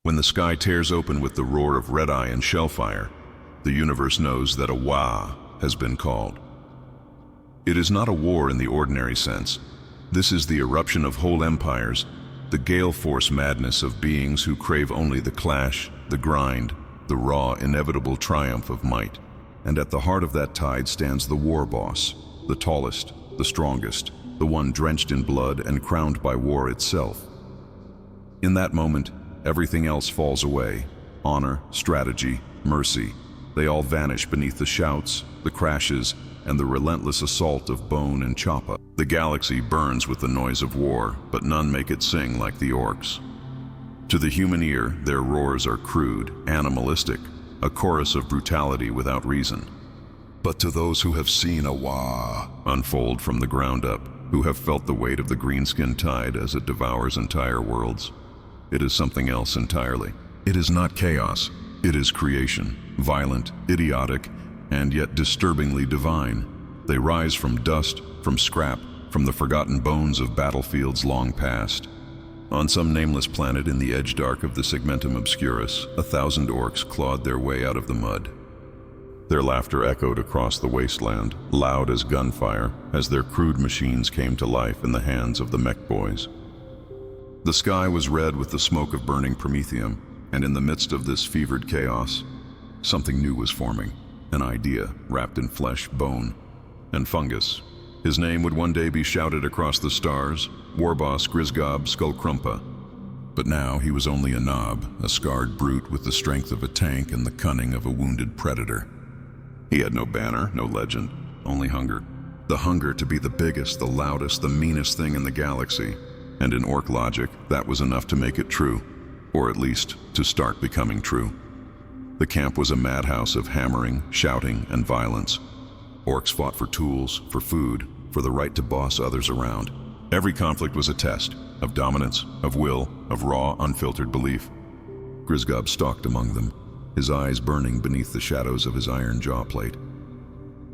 When the sky tears open with the roar of red-eye and shellfire, the universe knows that a Waaagh has been called. It is not a war in the ordinary sense. This is the eruption of whole empires, the gale force madness of beings who crave only the clash, the grind, the raw, inevitable triumph of might. And at the heart of that tide stands the war boss, the tallest, the strongest, the one drenched in blood and crowned by war itself. In that moment, everything else falls away. Honor, strategy, mercy. They all vanish beneath the shouts, the crashes, and the relentless assault of bone and choppa. The galaxy burns with the noise of war, but none make it sing like the orcs. To the human ear, their roars are crude, animalistic, a chorus of brutality without reason. But to those who have seen a Waaagh unfold from the ground up, who have felt the weight of the greenskin tide as it devours entire worlds, it is something else entirely. It is not chaos, it is creation, violent, idiotic, and yet disturbingly divine. They rise from dust, from scrap, from the forgotten bones of battlefields long past. On some nameless planet in the edge dark of the segmentum obscurus, 1,000 orcs clawed their way out of the mud. Their laughter echoed across the wasteland, loud as gunfire, as their crude machines came to life in the hands of the mech boys. The sky was red with the smoke of burning promethium, and in the midst of this fevered chaos, something new was forming, an idea wrapped in flesh, bone, and fungus. His name would one day be shouted across the stars, Warboss Grisgob Skullcrumpa. But now he was only a knob, a scarred brute with the strength of a tank and the cunning of a wounded predator. He had no banner, no legend, only hunger. The hunger to be the biggest, the loudest, the meanest thing in the galaxy. And in orc logic, that was enough to make it true, or at least to start becoming true. The camp was a madhouse of hammering, shouting, and violence. Orcs fought for tools, for food, for the right to boss others around. Every conflict was a test of dominance, of will, of raw, unfiltered belief. Grisgob stalked among them, his eyes burning beneath the shadows of his iron jawplate.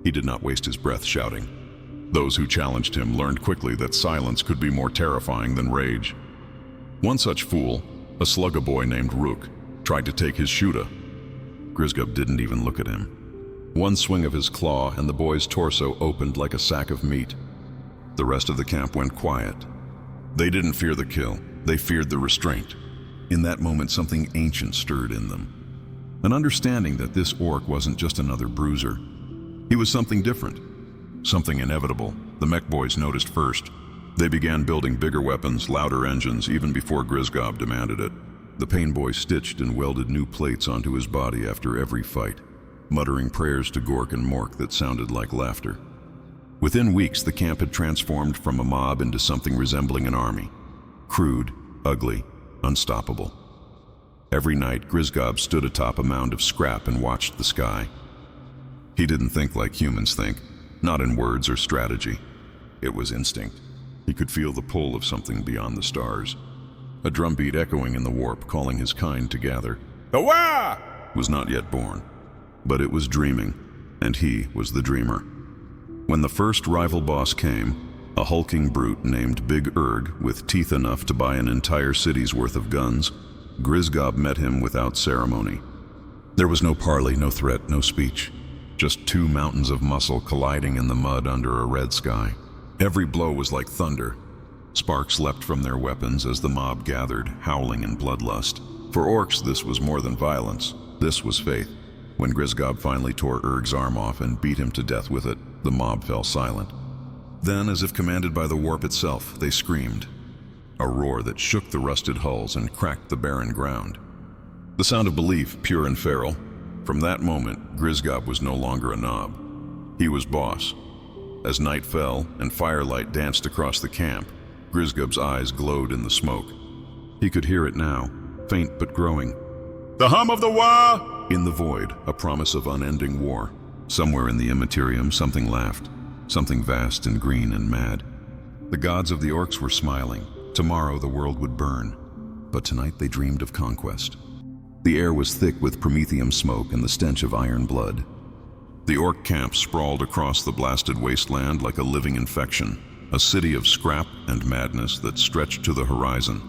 He did not waste his breath shouting. Those who challenged him learned quickly that silence could be more terrifying than rage. One such fool, a slugga boy named Rook, tried to take his shoota. Grisgob didn't even look at him. One swing of his claw and the boy's torso opened like a sack of meat. The rest of the camp went quiet. They didn't fear the kill, they feared the restraint. In that moment, something ancient stirred in them. An understanding that this orc wasn't just another bruiser. He was something different, something inevitable. The mech boys noticed first. They began building bigger weapons, louder engines, even before Grisgob demanded it. The pain boy stitched and welded new plates onto his body after every fight, muttering prayers to Gork and Mork that sounded like laughter. Within weeks, the camp had transformed from a mob into something resembling an army. Crude, ugly, unstoppable. Every night, Grisgob stood atop a mound of scrap and watched the sky. He didn't think like humans think, not in words or strategy. It was instinct. He could feel the pull of something beyond the stars. A drumbeat echoing in the warp, calling his kind to gather. The Waaagh was not yet born, but it was dreaming, and he was the dreamer. When the first rival boss came, a hulking brute named Big Urg with teeth enough to buy an entire city's worth of guns, Grisgob met him without ceremony. There was no parley, no threat, no speech. Just two mountains of muscle colliding in the mud under a red sky. Every blow was like thunder. Sparks leapt from their weapons as the mob gathered, howling in bloodlust. For orcs, this was more than violence. This was faith. When Grisgob finally tore Urg's arm off and beat him to death with it, the mob fell silent. Then, as if commanded by the warp itself, they screamed. A roar that shook the rusted hulls and cracked the barren ground. The sound of belief, pure and feral. From that moment, Grisgob was no longer a knob. He was boss. As night fell and firelight danced across the camp, Grisgob's eyes glowed in the smoke. He could hear it now, faint but growing. The hum of the Waaagh! In the void, a promise of unending war. Somewhere in the Imperium, something laughed, something vast and green and mad. The gods of the orcs were smiling. Tomorrow the world would burn, but tonight they dreamed of conquest. The air was thick with promethium smoke and the stench of iron blood. The orc camp sprawled across the blasted wasteland like a living infection, a city of scrap and madness that stretched to the horizon.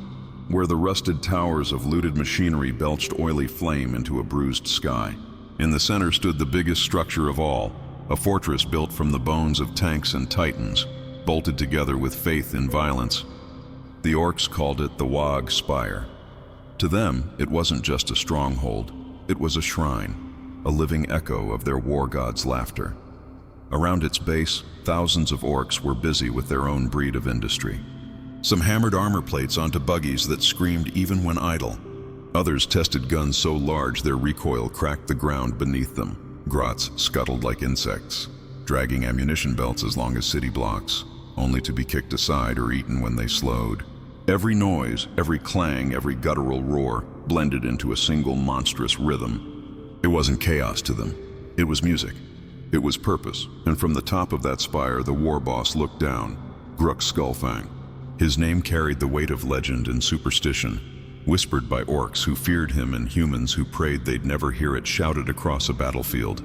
where the rusted towers of looted machinery belched oily flame into a bruised sky. In the center stood the biggest structure of all, a fortress built from the bones of tanks and titans, bolted together with faith in violence. The orcs called it the Waaagh Spire. To them, it wasn't just a stronghold, it was a shrine, a living echo of their war god's laughter. Around its base, thousands of orcs were busy with their own breed of industry. Some hammered armor plates onto buggies that screamed even when idle. Others tested guns so large their recoil cracked the ground beneath them. Grots scuttled like insects, dragging ammunition belts as long as city blocks, only to be kicked aside or eaten when they slowed. Every noise, every clang, every guttural roar blended into a single monstrous rhythm. It wasn't chaos to them. It was music. It was purpose. And from the top of that spire, the war boss looked down, Gruk Skullfang. His name carried the weight of legend and superstition, whispered by orcs who feared him and humans who prayed they'd never hear it shouted across a battlefield.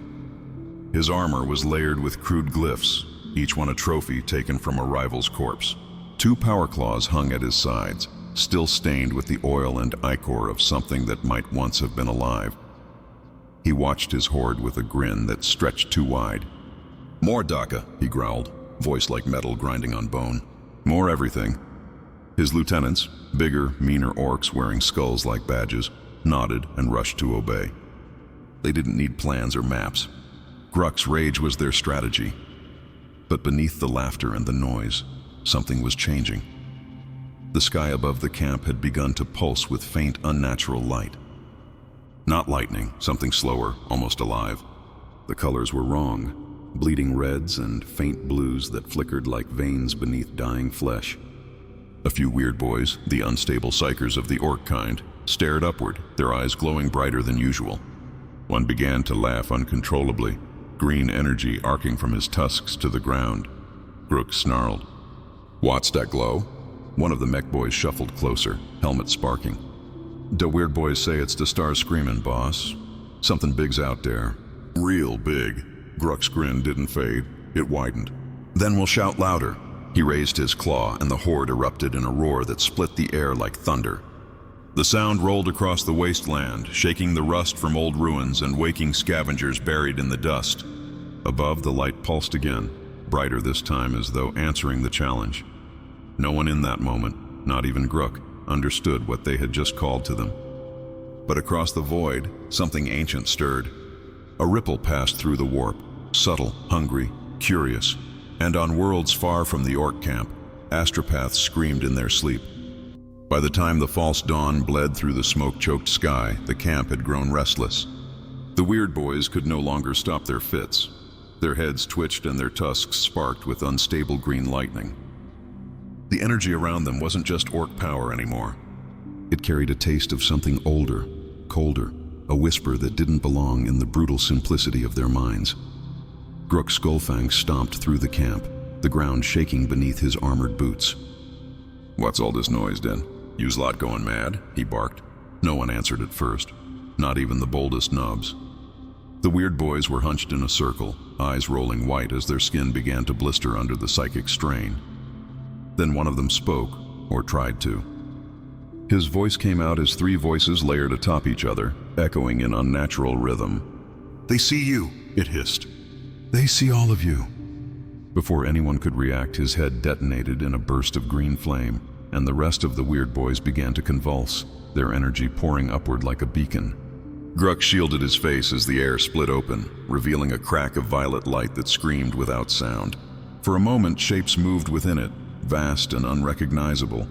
His armor was layered with crude glyphs, each one a trophy taken from a rival's corpse. 2 power claws hung at his sides, still stained with the oil and ichor of something that might once have been alive. He watched his horde with a grin that stretched too wide. "More Daka," he growled, voice like metal grinding on bone. "More everything." His lieutenants, bigger, meaner orcs wearing skulls like badges, nodded and rushed to obey. They didn't need plans or maps. Gruk's rage was their strategy. But beneath the laughter and the noise, something was changing. The sky above the camp had begun to pulse with faint, unnatural light. Not lightning, something slower, almost alive. The colors were wrong, bleeding reds and faint blues that flickered like veins beneath dying flesh. A few weird boys, the unstable psychers of the orc kind, stared upward, their eyes glowing brighter than usual. One began to laugh uncontrollably, green energy arcing from his tusks to the ground. Gruk snarled. "What's that glow?" One of the mech boys shuffled closer, helmet sparking. "The weird boys say it's the stars screaming, boss. Something big's out there. Real big." Gruk's grin didn't fade, it widened. "Then we'll shout louder." He raised his claw and the horde erupted in a roar that split the air like thunder. The sound rolled across the wasteland, shaking the rust from old ruins and waking scavengers buried in the dust. Above, the light pulsed again, brighter this time as though answering the challenge. No one in that moment, not even Gruk, understood what they had just called to them. But across the void, something ancient stirred. A ripple passed through the warp, subtle, hungry, curious, and on worlds far from the orc camp, astropaths screamed in their sleep. By the time the false dawn bled through the smoke-choked sky, the camp had grown restless. The weird boys could no longer stop their fits. Their heads twitched and their tusks sparked with unstable green lightning. The energy around them wasn't just orc power anymore. It carried a taste of something older, colder, a whisper that didn't belong in the brutal simplicity of their minds. Gruk Skullfang stomped through the camp, the ground shaking beneath his armored boots. "What's all this noise, then? You's lot going mad?" he barked. No one answered at first, not even the boldest nubs. The weird boys were hunched in a circle, eyes rolling white as their skin began to blister under the psychic strain. Then one of them spoke, or tried to. His voice came out as 3 voices layered atop each other, echoing in unnatural rhythm. "They see you," it hissed. "They see all of you." Before anyone could react, his head detonated in a burst of green flame, and the rest of the weird boys began to convulse, their energy pouring upward like a beacon. Gruk shielded his face as the air split open, revealing a crack of violet light that screamed without sound. For a moment, shapes moved within it, vast and unrecognizable,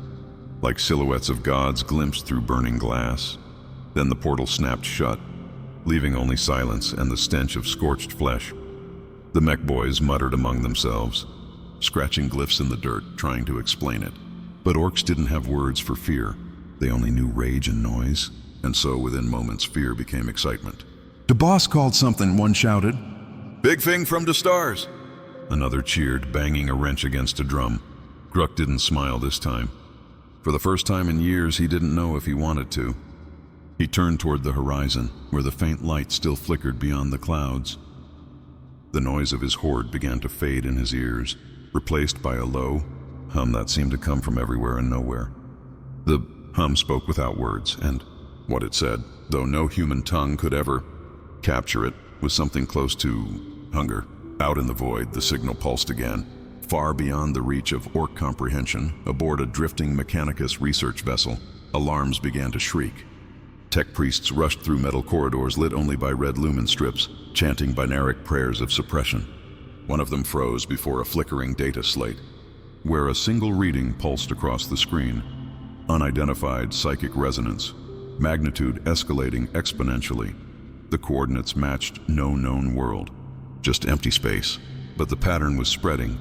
like silhouettes of gods glimpsed through burning glass. Then the portal snapped shut, leaving only silence and the stench of scorched flesh. The mech boys muttered among themselves, scratching glyphs in the dirt, trying to explain it. But orcs didn't have words for fear. They only knew rage and noise, and so within moments fear became excitement. "The boss called something," one shouted. "Big thing from the stars," another cheered, banging a wrench against a drum. Gruk didn't smile this time. For the first time in years, he didn't know if he wanted to. He turned toward the horizon, where the faint light still flickered beyond the clouds. The noise of his horde began to fade in his ears, replaced by a low hum that seemed to come from everywhere and nowhere. The hum spoke without words, and what it said, though no human tongue could ever capture it, was something close to hunger. Out in the void, the signal pulsed again. Far beyond the reach of Ork comprehension, aboard a drifting mechanicus research vessel, alarms began to shriek. Tech priests rushed through metal corridors lit only by red lumen strips, chanting binaric prayers of suppression. One of them froze before a flickering data slate, where a single reading pulsed across the screen. Unidentified psychic resonance, magnitude escalating exponentially. The coordinates matched no known world, just empty space. But the pattern was spreading,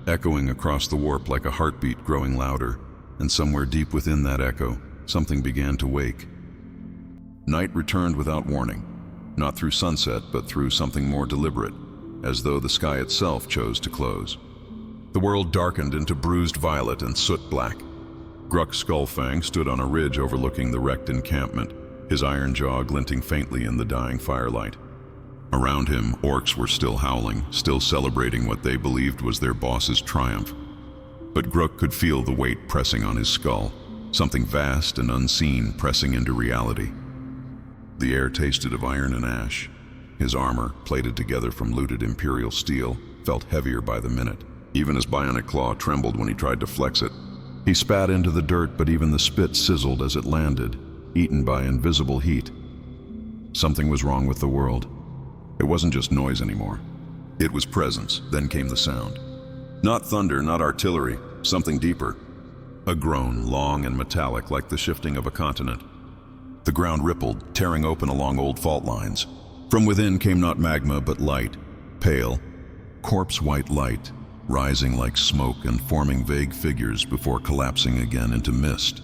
echoing across the warp like a heartbeat growing louder, and somewhere deep within that echo, something began to wake. Night returned without warning, not through sunset, but through something more deliberate, as though the sky itself chose to close. The world darkened into bruised violet and soot black. Gruck Skullfang stood on a ridge overlooking the wrecked encampment, his iron jaw glinting faintly in the dying firelight. Around him, orcs were still howling, still celebrating what they believed was their boss's triumph. But Gruck could feel the weight pressing on his skull, something vast and unseen pressing into reality. The air tasted of iron and ash. His armor, plated together from looted imperial steel, felt heavier by the minute. Even his bionic claw trembled when he tried to flex it. He spat into the dirt, but even the spit sizzled as it landed, eaten by invisible heat. Something was wrong with the world. It wasn't just noise anymore. It was presence. Then came the sound. Not thunder, not artillery, something deeper. A groan, long and metallic like the shifting of a continent. The ground rippled, tearing open along old fault lines. From within came not magma, but light, pale, corpse-white light, rising like smoke and forming vague figures before collapsing again into mist.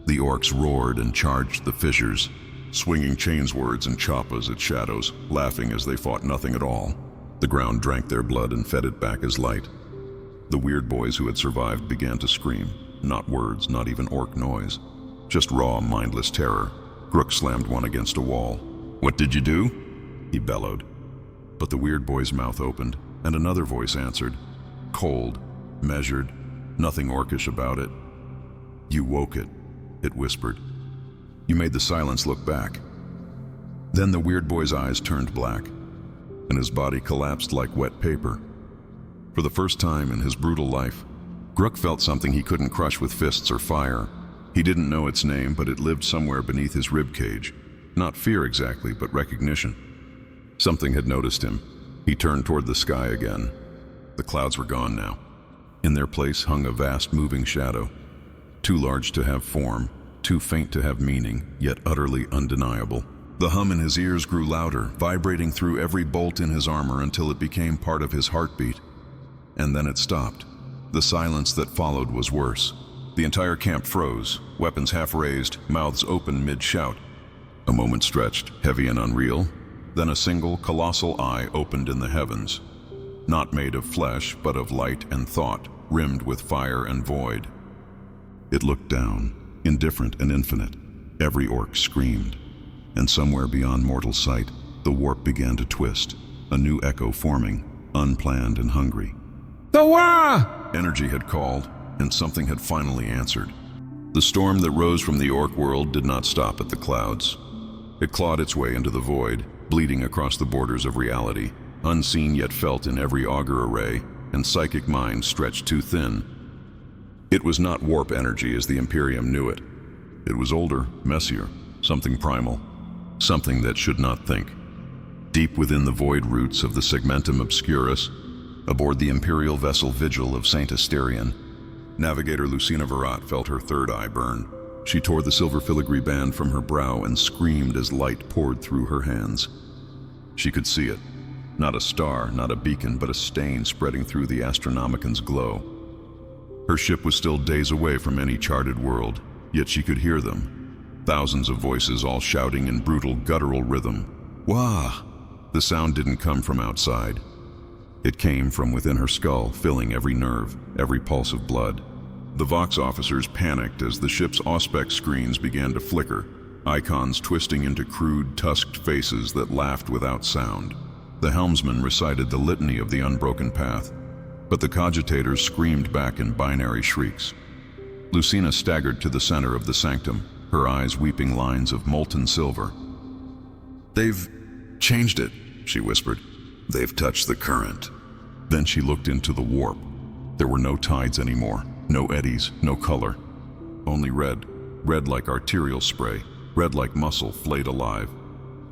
The orcs roared and charged the fissures, swinging chainswords and choppas at shadows, laughing as they fought nothing at all. The ground drank their blood and fed it back as light. The weird boys who had survived began to scream, not words, not even orc noise, just raw, mindless terror. Gruck slammed one against a wall. "What did you do?" he bellowed. But the weird boy's mouth opened, and another voice answered, cold, measured, nothing orcish about it. "You woke it," it whispered. "You made the silence look back." Then the weird boy's eyes turned black, and his body collapsed like wet paper. For the first time in his brutal life, Gruck felt something he couldn't crush with fists or fire. He didn't know its name, but it lived somewhere beneath his ribcage. Not fear exactly, but recognition. Something had noticed him. He turned toward the sky again. The clouds were gone now. In their place hung a vast moving shadow, too large to have form, too faint to have meaning, yet utterly undeniable. The hum in his ears grew louder, vibrating through every bolt in his armor until it became part of his heartbeat. And then it stopped. The silence that followed was worse. The entire camp froze, weapons half raised, mouths open mid-shout. A moment stretched, heavy and unreal. Then a single, colossal eye opened in the heavens. Not made of flesh, but of light and thought, rimmed with fire and void. It looked down, indifferent and infinite. Every orc screamed. And somewhere beyond mortal sight, the warp began to twist, a new echo forming, unplanned and hungry. "The Waaagh!" Energy had called, and something had finally answered. The storm that rose from the orc world did not stop at the clouds. It clawed its way into the void, bleeding across the borders of reality, unseen yet felt in every augur array, and psychic minds stretched too thin. It was not warp energy as the Imperium knew it. It was older, messier, something primal, something that should not think. Deep within the void roots of the segmentum obscurus, aboard the imperial vessel Vigil of Saint Asterion, Navigator Lucina Virat felt her third eye burn. She tore the silver filigree band from her brow and screamed as light poured through her hands. She could see it. Not a star, not a beacon, but a stain spreading through the Astronomican's glow. Her ship was still days away from any charted world, yet she could hear them. Thousands of voices all shouting in brutal, guttural rhythm. "Waaagh!" The sound didn't come from outside. It came from within her skull, filling every nerve, every pulse of blood. The Vox officers panicked as the ship's auspex screens began to flicker, icons twisting into crude, tusked faces that laughed without sound. The helmsman recited the litany of the unbroken path, but the cogitators screamed back in binary shrieks. Lucina staggered to the center of the sanctum, her eyes weeping lines of molten silver. "They've changed it," she whispered. "They've touched the current." Then she looked into the warp. There were no tides anymore, no eddies, no color. Only red, red like arterial spray, red like muscle flayed alive.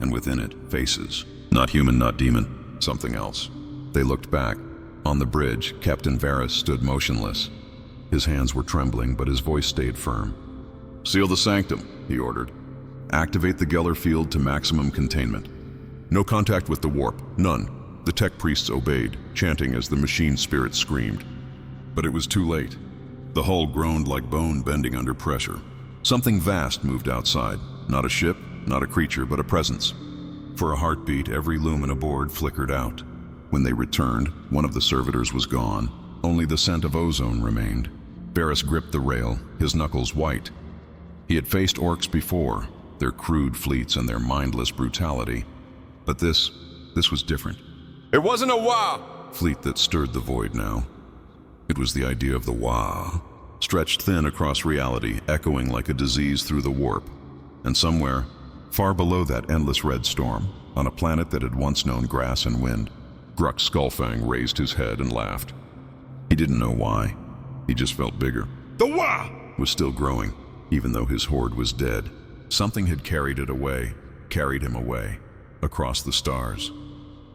And within it, faces. Not human, not demon, something else. They looked back. On the bridge, Captain Varys stood motionless. His hands were trembling, but his voice stayed firm. "Seal the sanctum," he ordered. "Activate the Geller field to maximum containment. No contact with the warp, none." The tech priests obeyed, chanting as the machine spirit screamed. But it was too late. The hull groaned like bone bending under pressure. Something vast moved outside. Not a ship, not a creature, but a presence. For a heartbeat, every lumen aboard flickered out. When they returned, one of the servitors was gone. Only the scent of ozone remained. Varys gripped the rail, his knuckles white. He had faced orcs before, their crude fleets and their mindless brutality. But this was different. It wasn't a Waaagh! Fleet that stirred the void now. It was the idea of the Waaagh, stretched thin across reality, echoing like a disease through the warp. And somewhere, far below that endless red storm, on a planet that had once known grass and wind, Gruk Skullfang raised his head and laughed. He didn't know why. He just felt bigger. The Waaagh Was still growing, even though his horde was dead. Something had carried it away, carried him away, across the stars.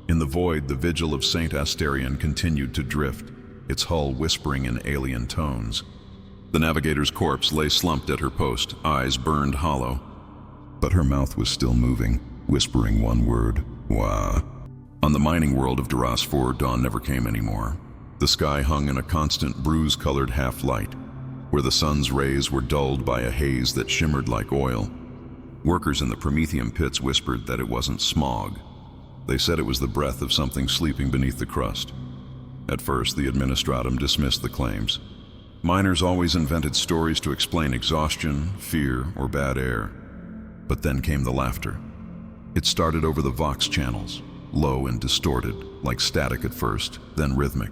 In the void, the vigil of Saint Asterion continued to drift, its hull whispering in alien tones. The navigator's corpse lay slumped at her post, eyes burned hollow. But her mouth was still moving, whispering one word, Waaagh. On the mining world of Duras 4, dawn never came anymore. The sky hung in a constant bruise-colored half-light, where the sun's rays were dulled by a haze that shimmered like oil. Workers in the Prometheum pits whispered that it wasn't smog. They said it was the breath of something sleeping beneath the crust. At first, the Administratum dismissed the claims. Miners always invented stories to explain exhaustion, fear, or bad air. But then came the laughter. It started over the Vox channels, low and distorted, like static at first, then rhythmic.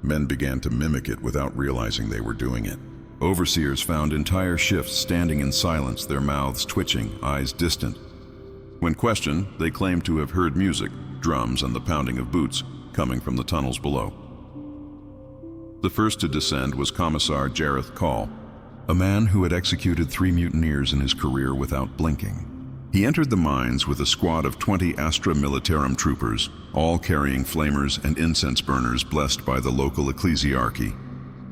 Men began to mimic it without realizing they were doing it. Overseers found entire shifts standing in silence, their mouths twitching, eyes distant. When questioned, they claimed to have heard music, drums, and the pounding of boots coming from the tunnels below. The first to descend was Commissar Jareth Call, a man who had executed 3 mutineers in his career without blinking. He entered the mines with a squad of 20 Astra Militarum troopers, all carrying flamers and incense burners blessed by the local ecclesiarchy.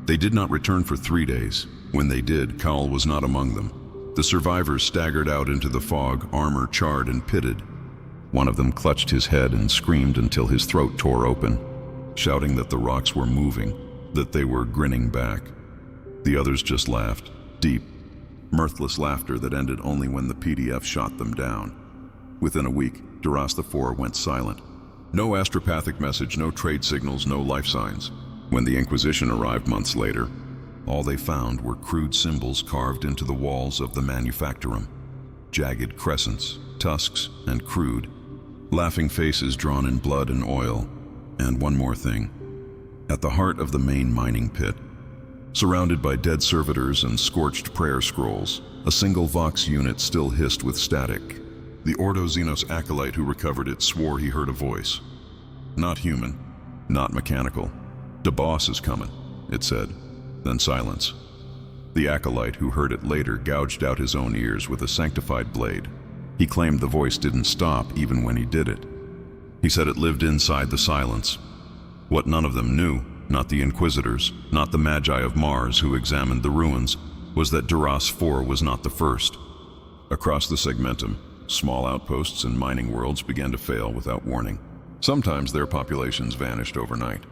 They did not return for 3 days. When they did, Cowell was not among them. The survivors staggered out into the fog, armor charred and pitted. One of them clutched his head and screamed until his throat tore open, shouting that the rocks were moving, that they were grinning back. The others just laughed, deep, mirthless laughter that ended only when the PDF shot them down. Within a week, Duras 4 went silent. No astropathic message, no trade signals, no life signs. When the Inquisition arrived months later, all they found were crude symbols carved into the walls of the Manufactorum. Jagged crescents, tusks, and crude. Laughing faces drawn in blood and oil. And one more thing. At the heart of the main mining pit, surrounded by dead servitors and scorched prayer scrolls, a single Vox unit still hissed with static. The Ordo Xenos acolyte who recovered it swore he heard a voice. Not human, not mechanical. "The boss is coming," it said. Then silence. The acolyte who heard it later gouged out his own ears with a sanctified blade. He claimed the voice didn't stop even when he did it. He said it lived inside the silence. What none of them knew, not the Inquisitors, not the Magi of Mars who examined the ruins, was that Duras 4 was not the first. Across the segmentum, small outposts and mining worlds began to fail without warning. Sometimes their populations vanished overnight.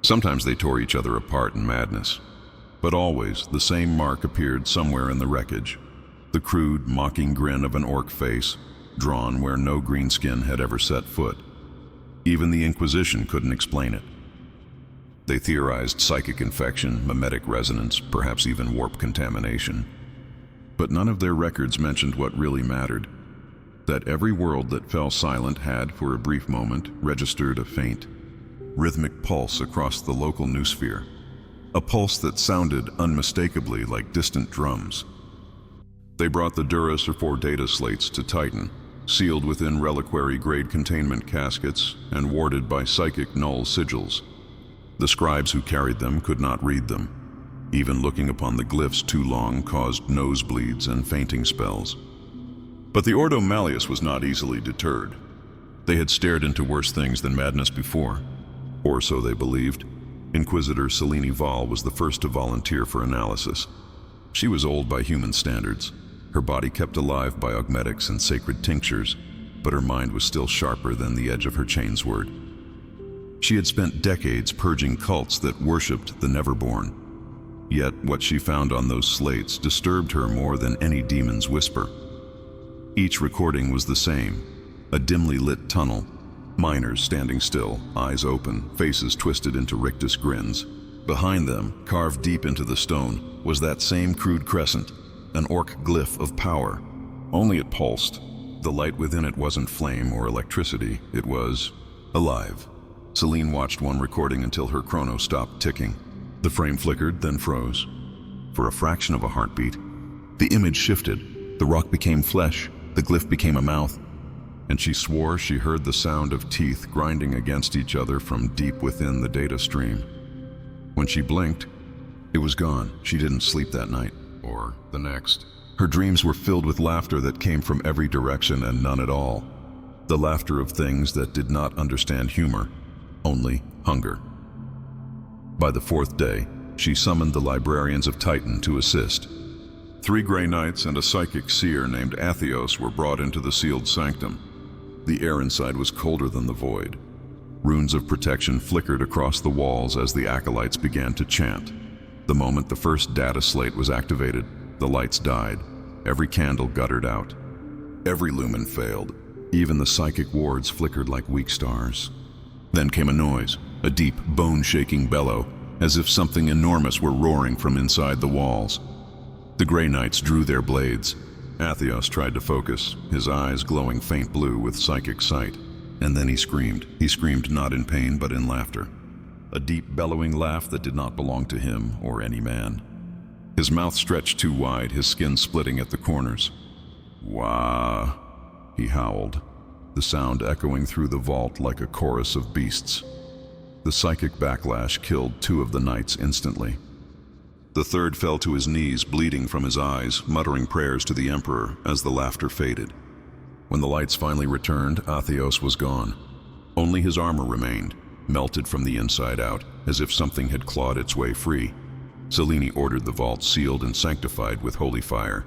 Sometimes they tore each other apart in madness. But always, the same mark appeared somewhere in the wreckage. The crude, mocking grin of an orc face, drawn where no greenskin had ever set foot. Even the Inquisition couldn't explain it. They theorized psychic infection, mimetic resonance, perhaps even warp contamination. But none of their records mentioned what really mattered. That every world that fell silent had, for a brief moment, registered a faint, rhythmic pulse across the local noosphere. a pulse that sounded unmistakably like distant drums. They brought the Duras or 4 data slates to Titan, sealed within reliquary-grade containment caskets and warded by psychic null sigils. The scribes who carried them could not read them. Even looking upon the glyphs too long caused nosebleeds and fainting spells. But the Ordo Malleus was not easily deterred. They had stared into worse things than madness before, or so they believed. Inquisitor Selene Val was the first to volunteer for analysis. She was old by human standards, her body kept alive by augmetics and sacred tinctures, but her mind was still sharper than the edge of her chainsword. She had spent decades purging cults that worshipped the Neverborn. Yet what she found on those slates disturbed her more than any demon's whisper. Each recording was the same, a dimly lit tunnel, miners standing still, eyes open, faces twisted into rictus grins. Behind them, carved deep into the stone, was that same crude crescent, an orc glyph of power. Only it pulsed. The light within it wasn't flame or electricity, it was alive. Selene watched one recording until her chrono stopped ticking. The frame flickered, then froze. For a fraction of a heartbeat, the image shifted. The rock became flesh, the glyph became a mouth, and she swore she heard the sound of teeth grinding against each other from deep within the data stream. When she blinked, it was gone. She didn't sleep that night, or the next. Her dreams were filled with laughter that came from every direction and none at all. The laughter of things that did not understand humor, only hunger. By the 4th day, she summoned the librarians of Titan to assist. 3 Grey Knights and a psychic seer named Atheos were brought into the sealed sanctum. The air inside was colder than the void. Runes of protection flickered across the walls as the acolytes began to chant. The moment the first data slate was activated, the lights died. Every candle guttered out. Every lumen failed. Even the psychic wards flickered like weak stars. Then came a noise, a deep, bone-shaking bellow, as if something enormous were roaring from inside the walls. The Grey Knights drew their blades. Atheos tried to focus, his eyes glowing faint blue with psychic sight. And then he screamed. He screamed not in pain, but in laughter. A deep, bellowing laugh that did not belong to him or any man. His mouth stretched too wide, his skin splitting at the corners. Waaagh, he howled, the sound echoing through the vault like a chorus of beasts. The psychic backlash killed 2 of the knights instantly. The third fell to his knees, bleeding from his eyes, muttering prayers to the Emperor as the laughter faded. When the lights finally returned, Atheos was gone. Only his armor remained, melted from the inside out, as if something had clawed its way free. Selene ordered the vault sealed and sanctified with holy fire.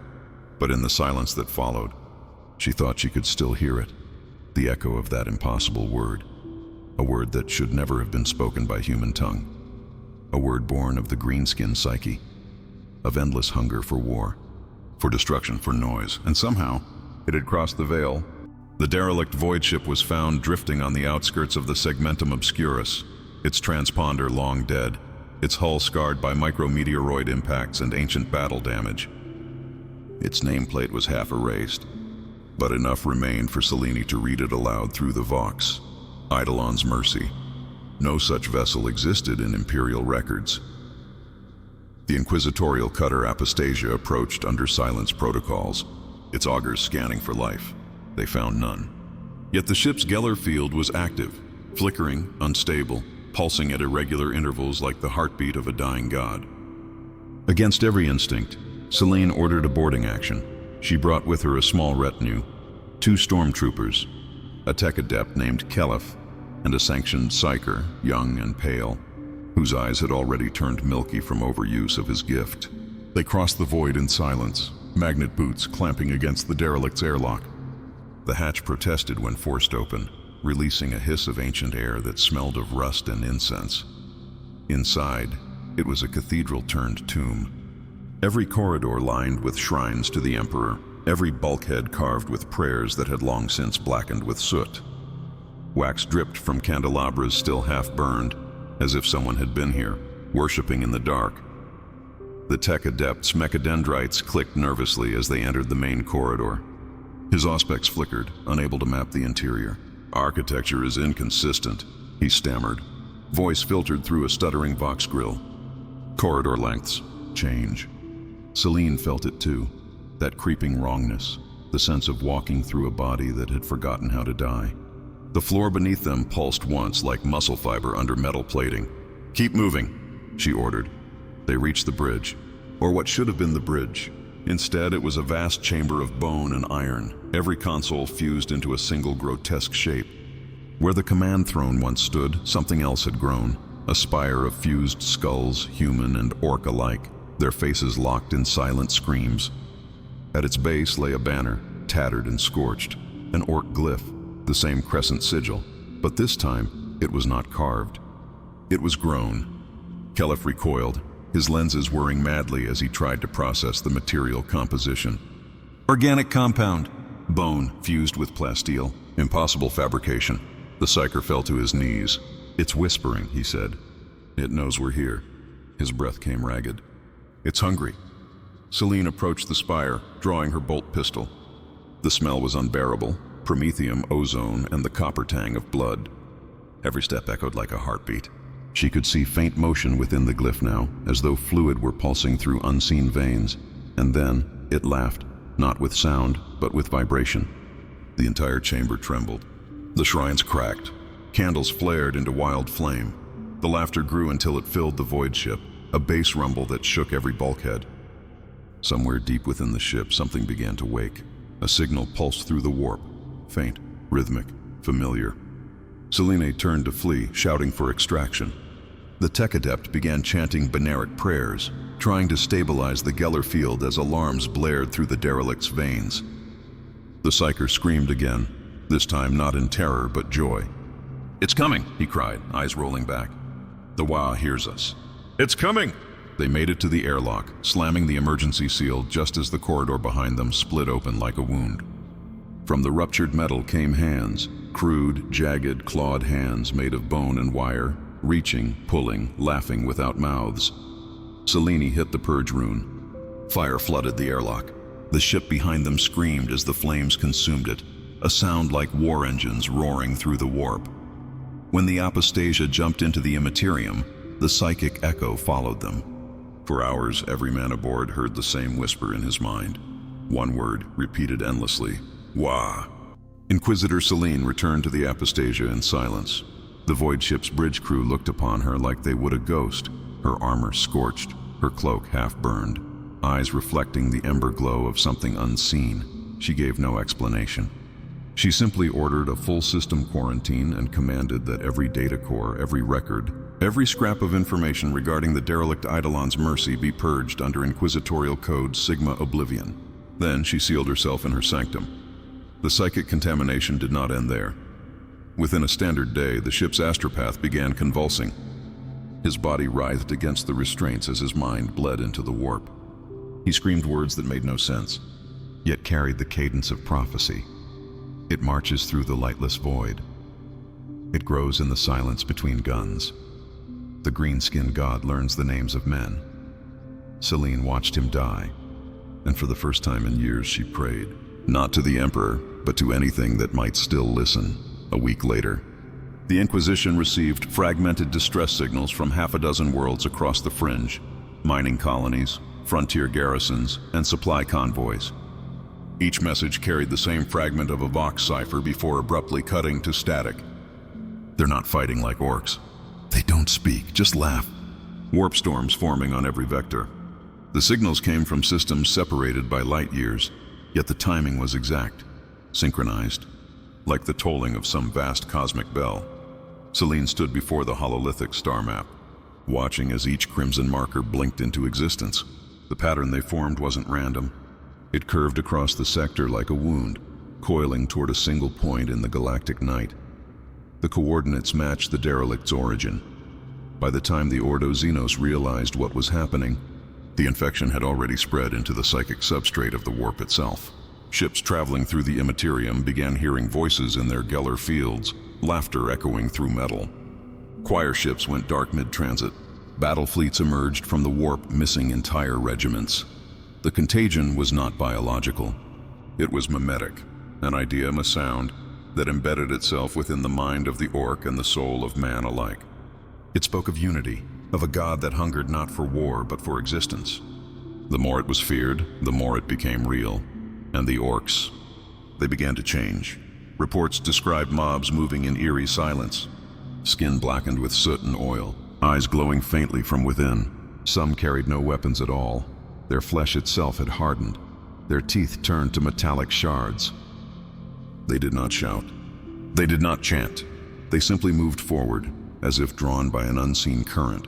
But in the silence that followed, she thought she could still hear it, the echo of that impossible word. A word that should never have been spoken by human tongue. A word born of the greenskin psyche, of endless hunger for war, for destruction, for noise, and somehow it had crossed the veil. The derelict void ship was found drifting on the outskirts of the Segmentum Obscurus, its transponder long dead, its hull scarred by micrometeoroid impacts and ancient battle damage. Its nameplate was half erased, but enough remained for Selene to read it aloud through the Vox. Eidolon's Mercy. No such vessel existed in Imperial records. The inquisitorial cutter Apostasia approached under silence protocols, its augurs scanning for life. They found none. Yet the ship's Geller field was active, flickering, unstable, pulsing at irregular intervals like the heartbeat of a dying god. Against every instinct, Selene ordered a boarding action. She brought with her a small retinue, 2 stormtroopers, a tech adept named Kelef, and a sanctioned psyker, young and pale, whose eyes had already turned milky from overuse of his gift. They crossed the void in silence, magnet boots clamping against the derelict's airlock. The hatch protested when forced open, releasing a hiss of ancient air that smelled of rust and incense. Inside, it was a cathedral-turned tomb. Every corridor lined with shrines to the Emperor, every bulkhead carved with prayers that had long since blackened with soot. Wax dripped from candelabras still half-burned, as if someone had been here, worshipping in the dark. The tech adept's mechadendrites clicked nervously as they entered the main corridor. His auspex flickered, unable to map the interior. Architecture is inconsistent, he stammered. Voice filtered through a stuttering Vox grill. Corridor lengths. Change. Celine felt it too. That creeping wrongness. The sense of walking through a body that had forgotten how to die. The floor beneath them pulsed once like muscle fiber under metal plating. "Keep moving," she ordered. They reached the bridge, or what should have been the bridge. Instead, it was a vast chamber of bone and iron, every console fused into a single grotesque shape. Where the command throne once stood, something else had grown, a spire of fused skulls, human and orc alike, their faces locked in silent screams. At its base lay a banner, tattered and scorched, an orc glyph, the same crescent sigil, but this time it was not carved. It was grown. Kelef recoiled, his lenses whirring madly as he tried to process the material composition. Organic compound. Bone fused with plasteel. Impossible fabrication. The psyker fell to his knees. "It's whispering," he said. "It knows we're here." His breath came ragged. "It's hungry." Celine approached the spire, drawing her bolt pistol. The smell was unbearable. Promethium, ozone, and the copper tang of blood. Every step echoed like a heartbeat. She could see faint motion within the glyph now, as though fluid were pulsing through unseen veins. And then it laughed, not with sound, but with vibration. The entire chamber trembled. The shrines cracked. Candles flared into wild flame. The laughter grew until it filled the void ship, a bass rumble that shook every bulkhead. Somewhere deep within the ship, something began to wake. A signal pulsed through the warp, faint, rhythmic, familiar. Celine turned to flee, shouting for extraction. The tech adept began chanting Benaric prayers, trying to stabilize the Geller field as alarms blared through the derelict's veins. The psyker screamed again, this time not in terror but joy. "It's coming," he cried, eyes rolling back. "The Waaagh hears us." It's coming! They made it to the airlock, slamming the emergency seal just as the corridor behind them split open like a wound. From the ruptured metal came hands, crude, jagged, clawed hands made of bone and wire, reaching, pulling, laughing without mouths. Celine hit the purge rune. Fire flooded the airlock. The ship behind them screamed as the flames consumed it, a sound like war engines roaring through the warp. When the apostasia jumped into the Imperium, the psychic echo followed them. For hours, every man aboard heard the same whisper in his mind. One word, repeated endlessly: Waaagh. Inquisitor Celine returned to the apostasia in silence. The void ship's bridge crew looked upon her like they would a ghost, her armor scorched, her cloak half-burned, eyes reflecting the ember glow of something unseen. She gave no explanation. She simply ordered a full system quarantine and commanded that every data core, every record, every scrap of information regarding the derelict Eidolon's mercy be purged under Inquisitorial Code Sigma Oblivion. Then she sealed herself in her sanctum. The psychic contamination did not end there. Within a standard day, the ship's astropath began convulsing. His body writhed against the restraints as his mind bled into the warp. He screamed words that made no sense, yet carried the cadence of prophecy. It marches through the lightless void. It grows in the silence between guns. The green-skinned god learns the names of men. Celine watched him die, and for the first time in years she prayed, not to the Emperor, but to anything that might still listen. A week later, the Inquisition received fragmented distress signals from half a dozen worlds across the fringe, mining colonies, frontier garrisons, and supply convoys. Each message carried the same fragment of a Vox cipher before abruptly cutting to static. They're not fighting like orcs. They don't speak, just laugh. Warp storms forming on every vector. The signals came from systems separated by light years, yet the timing was exact, synchronized, like the tolling of some vast cosmic bell. Celine stood before the hololithic star map, watching as each crimson marker blinked into existence. The pattern they formed wasn't random. It curved across the sector like a wound, coiling toward a single point in the galactic night. The coordinates matched the derelict's origin. By the time the Ordo Xenos realized what was happening, the infection had already spread into the psychic substrate of the warp itself. Ships traveling through the Imperium began hearing voices in their Geller fields, laughter echoing through metal. Choir ships went dark mid-transit. Battle fleets emerged from the warp, missing entire regiments. The contagion was not biological. It was mimetic, an idea, a sound, that embedded itself within the mind of the orc and the soul of man alike. It spoke of unity, of a god that hungered not for war but for existence. The more it was feared, the more it became real. And the orcs, they began to change. Reports described mobs moving in eerie silence, skin blackened with soot and oil, eyes glowing faintly from within. Some carried no weapons at all. Their flesh itself had hardened. Their teeth turned to metallic shards. They did not shout. They did not chant. They simply moved forward, as if drawn by an unseen current.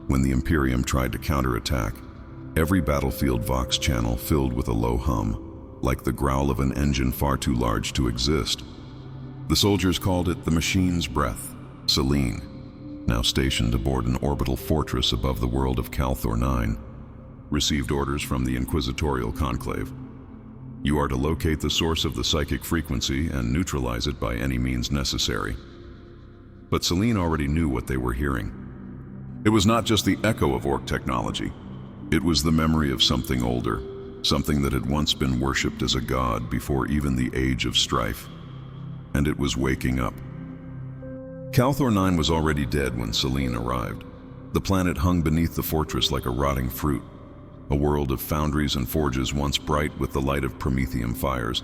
When the Imperium tried to counterattack, every battlefield vox channel filled with a low hum, like the growl of an engine far too large to exist. The soldiers called it the machine's breath. Selene, now stationed aboard an orbital fortress above the world of Calthor 9, received orders from the Inquisitorial Conclave. You are to locate the source of the psychic frequency and neutralize it by any means necessary. But Selene already knew what they were hearing. It was not just the echo of Ork technology. It was the memory of something older, something that had once been worshipped as a god before even the age of strife. And it was waking up. Calthor 9 was already dead when Selene arrived. The planet hung beneath the fortress like a rotting fruit, a world of foundries and forges once bright with the light of Promethean fires,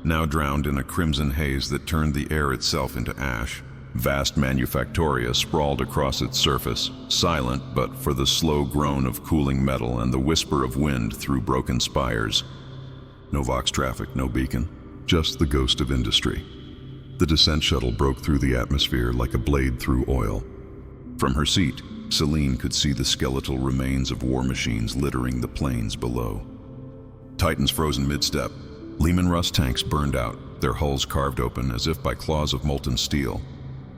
now drowned in a crimson haze that turned the air itself into ash. Vast manufactoria sprawled across its surface, silent but for the slow groan of cooling metal and the whisper of wind through broken spires. No vox traffic, no beacon, just the ghost of industry. The descent shuttle broke through the atmosphere like a blade through oil. From her seat, Selene could see the skeletal remains of war machines littering the plains below. Titans frozen mid-step. Lehman Russ tanks burned out, their hulls carved open as if by claws of molten steel.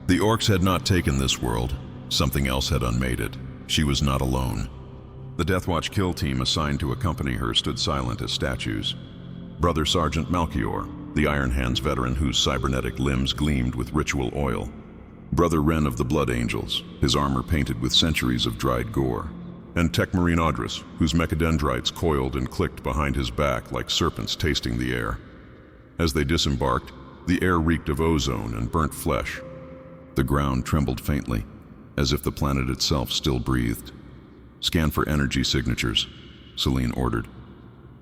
The orcs had not taken this world. Something else had unmade it. She was not alone. The Deathwatch kill team assigned to accompany her stood silent as statues. Brother Sergeant Malchior, the Iron Hands veteran whose cybernetic limbs gleamed with ritual oil. Brother Wren of the Blood Angels, his armor painted with centuries of dried gore. And Tech Marine Audris, whose mechadendrites coiled and clicked behind his back like serpents tasting the air. As they disembarked, the air reeked of ozone and burnt flesh. The ground trembled faintly, as if the planet itself still breathed. "Scan for energy signatures," Selene ordered.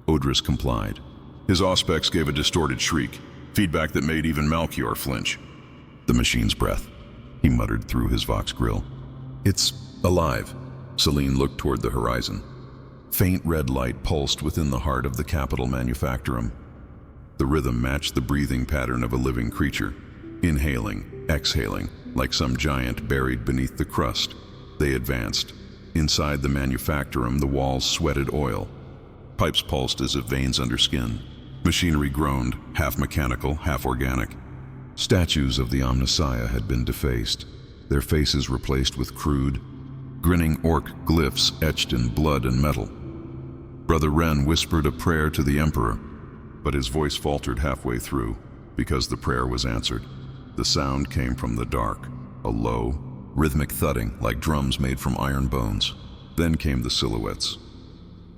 Audris complied. His auspex gave a distorted shriek, feedback that made even Malchior flinch. "The machine's breath," he muttered through his vox grill. "It's alive." Selene looked toward the horizon. Faint red light pulsed within the heart of the capital manufactorum. The rhythm matched the breathing pattern of a living creature, inhaling, exhaling, like some giant buried beneath the crust. They advanced. Inside the manufactorum, the walls sweated oil. Pipes pulsed as if veins under skin. Machinery groaned, half mechanical, half organic. Statues of the Omnissiah had been defaced, their faces replaced with crude, grinning orc glyphs etched in blood and metal. Brother Wren whispered a prayer to the Emperor, but his voice faltered halfway through, because the prayer was answered. The sound came from the dark, a low, rhythmic thudding like drums made from iron bones. Then came the silhouettes.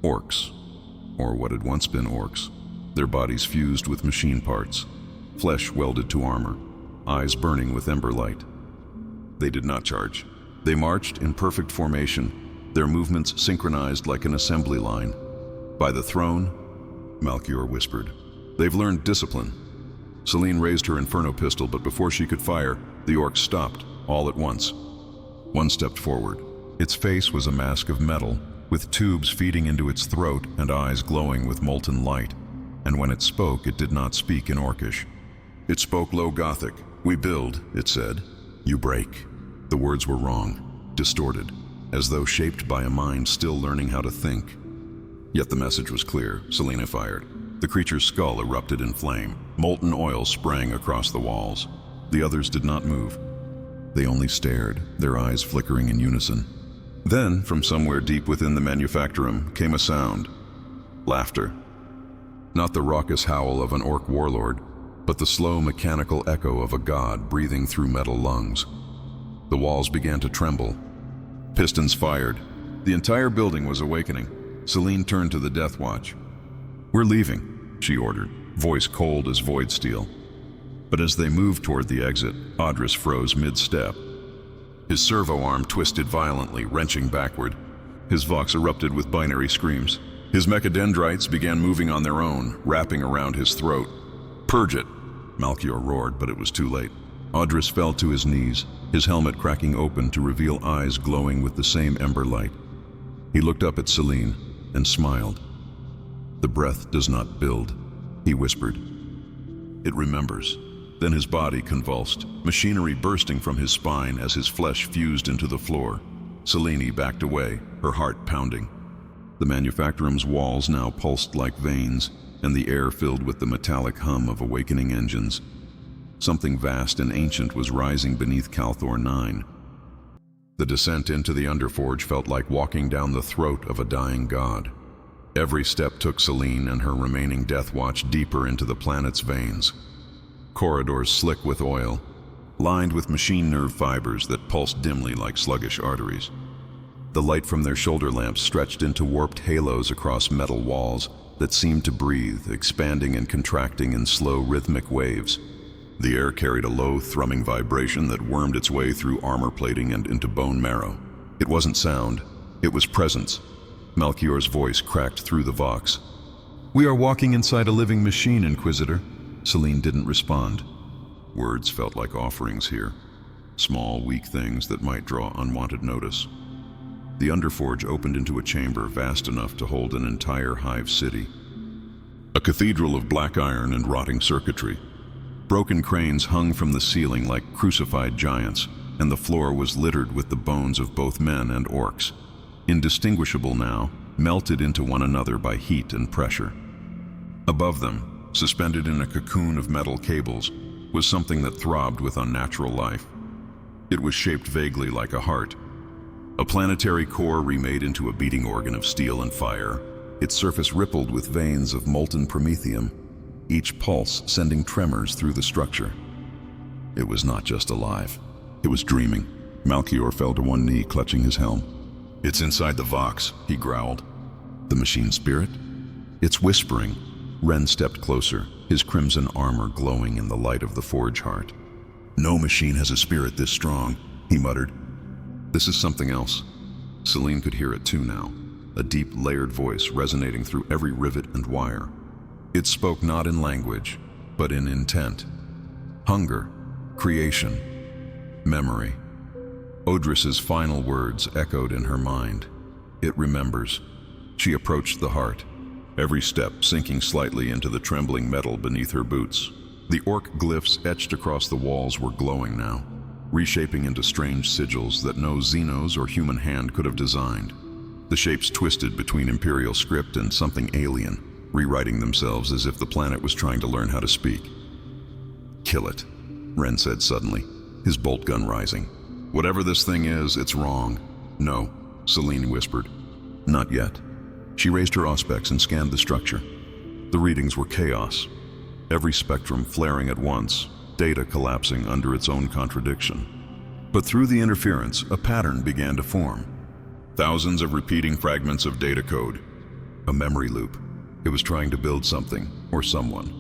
Orcs, or what had once been orcs, their bodies fused with machine parts, flesh welded to armor, eyes burning with ember light. They did not charge. They marched in perfect formation, their movements synchronized like an assembly line. "By the throne," Malchior whispered. "They've learned discipline." Selene raised her inferno pistol, but before she could fire, the orc stopped, all at once. One stepped forward. Its face was a mask of metal, with tubes feeding into its throat and eyes glowing with molten light. And when it spoke, it did not speak in Orcish. It spoke Low Gothic. "We build," it said. "You break." The words were wrong, distorted, as though shaped by a mind still learning how to think. Yet the message was clear. Selena fired. The creature's skull erupted in flame. Molten oil sprang across the walls. The others did not move. They only stared, their eyes flickering in unison. Then, from somewhere deep within the manufactorum, came a sound. Laughter. Not the raucous howl of an orc warlord, but the slow mechanical echo of a god breathing through metal lungs. The walls began to tremble. Pistons fired. The entire building was awakening. Selene turned to the Deathwatch. "We're leaving," she ordered, voice cold as void steel. But as they moved toward the exit, Audris froze mid-step. His servo arm twisted violently, wrenching backward. His vox erupted with binary screams. His mechadendrites began moving on their own, wrapping around his throat. "Purge it!" Malchior roared, but it was too late. Audris fell to his knees, his helmet cracking open to reveal eyes glowing with the same ember light. He looked up at Celine and smiled. "The breath does not build," he whispered. "It remembers." Then his body convulsed, machinery bursting from his spine as his flesh fused into the floor. Celine backed away, her heart pounding. The manufactorum's walls now pulsed like veins, and the air filled with the metallic hum of awakening engines. Something vast and ancient was rising beneath Calthor 9. The descent into the Underforge felt like walking down the throat of a dying god. Every step took Celine and her remaining Death Watch deeper into the planet's veins. Corridors slick with oil, lined with machine nerve fibers that pulsed dimly like sluggish arteries. The light from their shoulder lamps stretched into warped halos across metal walls that seemed to breathe, expanding and contracting in slow rhythmic waves. The air carried a low, thrumming vibration that wormed its way through armor plating and into bone marrow. It wasn't sound, it was presence. Malchior's voice cracked through the vox. "We are walking inside a living machine, Inquisitor." Celine didn't respond. Words felt like offerings here, small, weak things that might draw unwanted notice. The Underforge opened into a chamber vast enough to hold an entire hive city. A cathedral of black iron and rotting circuitry. Broken cranes hung from the ceiling like crucified giants, and the floor was littered with the bones of both men and orcs, indistinguishable now, melted into one another by heat and pressure. Above them, suspended in a cocoon of metal cables, was something that throbbed with unnatural life. It was shaped vaguely like a heart. A planetary core remade into a beating organ of steel and fire, its surface rippled with veins of molten promethium, each pulse sending tremors through the structure. It was not just alive, it was dreaming. Malchior fell to one knee, clutching his helm. "It's inside the Vox," he growled. "The machine spirit?" "It's whispering." Ren stepped closer, his crimson armor glowing in the light of the forge heart. "No machine has a spirit this strong," he muttered. "This is something else." Celine could hear it too now, a deep, layered voice resonating through every rivet and wire. It spoke not in language, but in intent. Hunger, creation, memory. Audris's final words echoed in her mind. It remembers. She approached the heart, every step sinking slightly into the trembling metal beneath her boots. The orc glyphs etched across the walls were glowing now, reshaping into strange sigils that no Xenos or human hand could have designed. The shapes twisted between Imperial script and something alien, rewriting themselves as if the planet was trying to learn how to speak. "Kill it," Ren said suddenly, his bolt gun rising. "Whatever this thing is, it's wrong." "No," Celine whispered. "Not yet." She raised her auspex and scanned the structure. The readings were chaos, every spectrum flaring at once, data collapsing under its own contradiction. But through the interference, a pattern began to form. Thousands of repeating fragments of data code. A memory loop. It was trying to build something, or someone.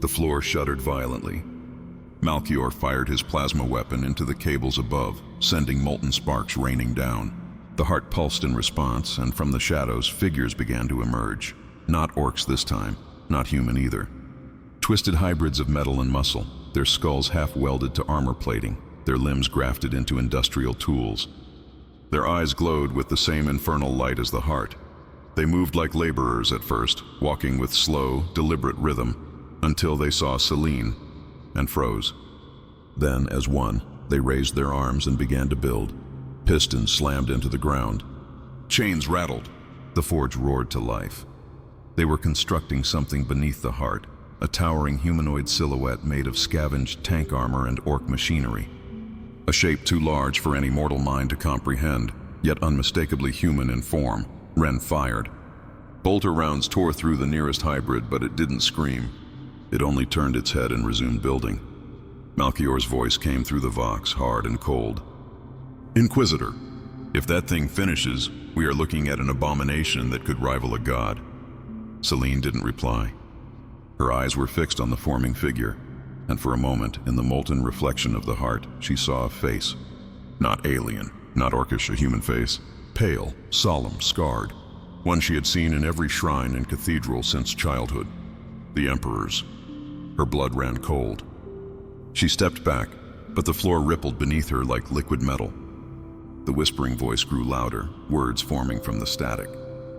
The floor shuddered violently. Malchior fired his plasma weapon into the cables above, sending molten sparks raining down. The heart pulsed in response, and from the shadows, figures began to emerge. Not orcs this time, not human either. Twisted hybrids of metal and muscle, their skulls half-welded to armor plating, their limbs grafted into industrial tools. Their eyes glowed with the same infernal light as the heart. They moved like laborers at first, walking with slow, deliberate rhythm, until they saw Celine and froze. Then, as one, they raised their arms and began to build. Pistons slammed into the ground. Chains rattled. The forge roared to life. They were constructing something beneath the heart, a towering humanoid silhouette made of scavenged tank armor and orc machinery. A shape too large for any mortal mind to comprehend, yet unmistakably human in form. Ren fired. Bolter rounds tore through the nearest hybrid, but it didn't scream. It only turned its head and resumed building. Malchior's voice came through the Vox, hard and cold. "Inquisitor, if that thing finishes, we are looking at an abomination that could rival a god." Celine didn't reply. Her eyes were fixed on the forming figure, and for a moment, in the molten reflection of the heart, she saw a face. Not alien, not orcish, a human face. Pale, solemn, scarred. One she had seen in every shrine and cathedral since childhood. The Emperor's. Her blood ran cold. She stepped back, but the floor rippled beneath her like liquid metal. The whispering voice grew louder, words forming from the static.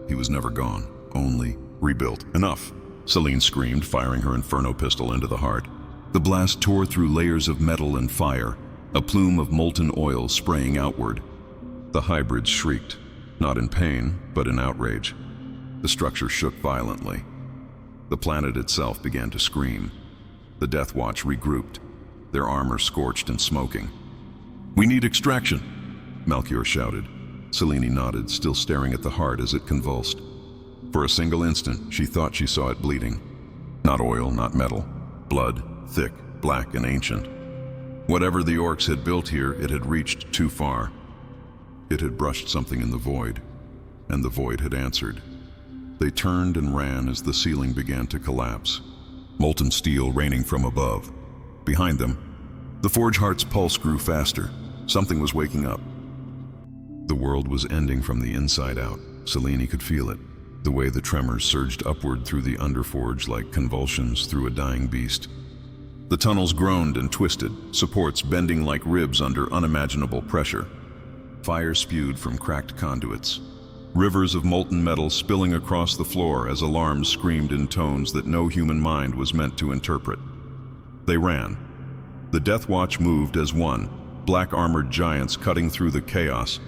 He was never gone, only rebuilt. Enough, Celine screamed, firing her inferno pistol into the heart. The blast tore through layers of metal and fire, a plume of molten oil spraying outward. The hybrids shrieked, not in pain, but in outrage. The structure shook violently. The planet itself began to scream. The Death Watch regrouped, their armor scorched and smoking. "We need extraction," Melchior shouted. Celine nodded, still staring at the heart as it convulsed. For a single instant, she thought she saw it bleeding. Not oil, not metal. Blood, thick, black, and ancient. Whatever the orcs had built here, it had reached too far. It had brushed something in the void, and the void had answered. They turned and ran as the ceiling began to collapse, molten steel raining from above. Behind them, the Forge Heart's pulse grew faster. Something was waking up. The world was ending from the inside out. Celine could feel it, the way the tremors surged upward through the underforge like convulsions through a dying beast. The tunnels groaned and twisted, supports bending like ribs under unimaginable pressure. Fire spewed from cracked conduits. Rivers of molten metal spilling across the floor as alarms screamed in tones that no human mind was meant to interpret. They ran. The Death Watch moved as one, black-armored giants cutting through the chaos,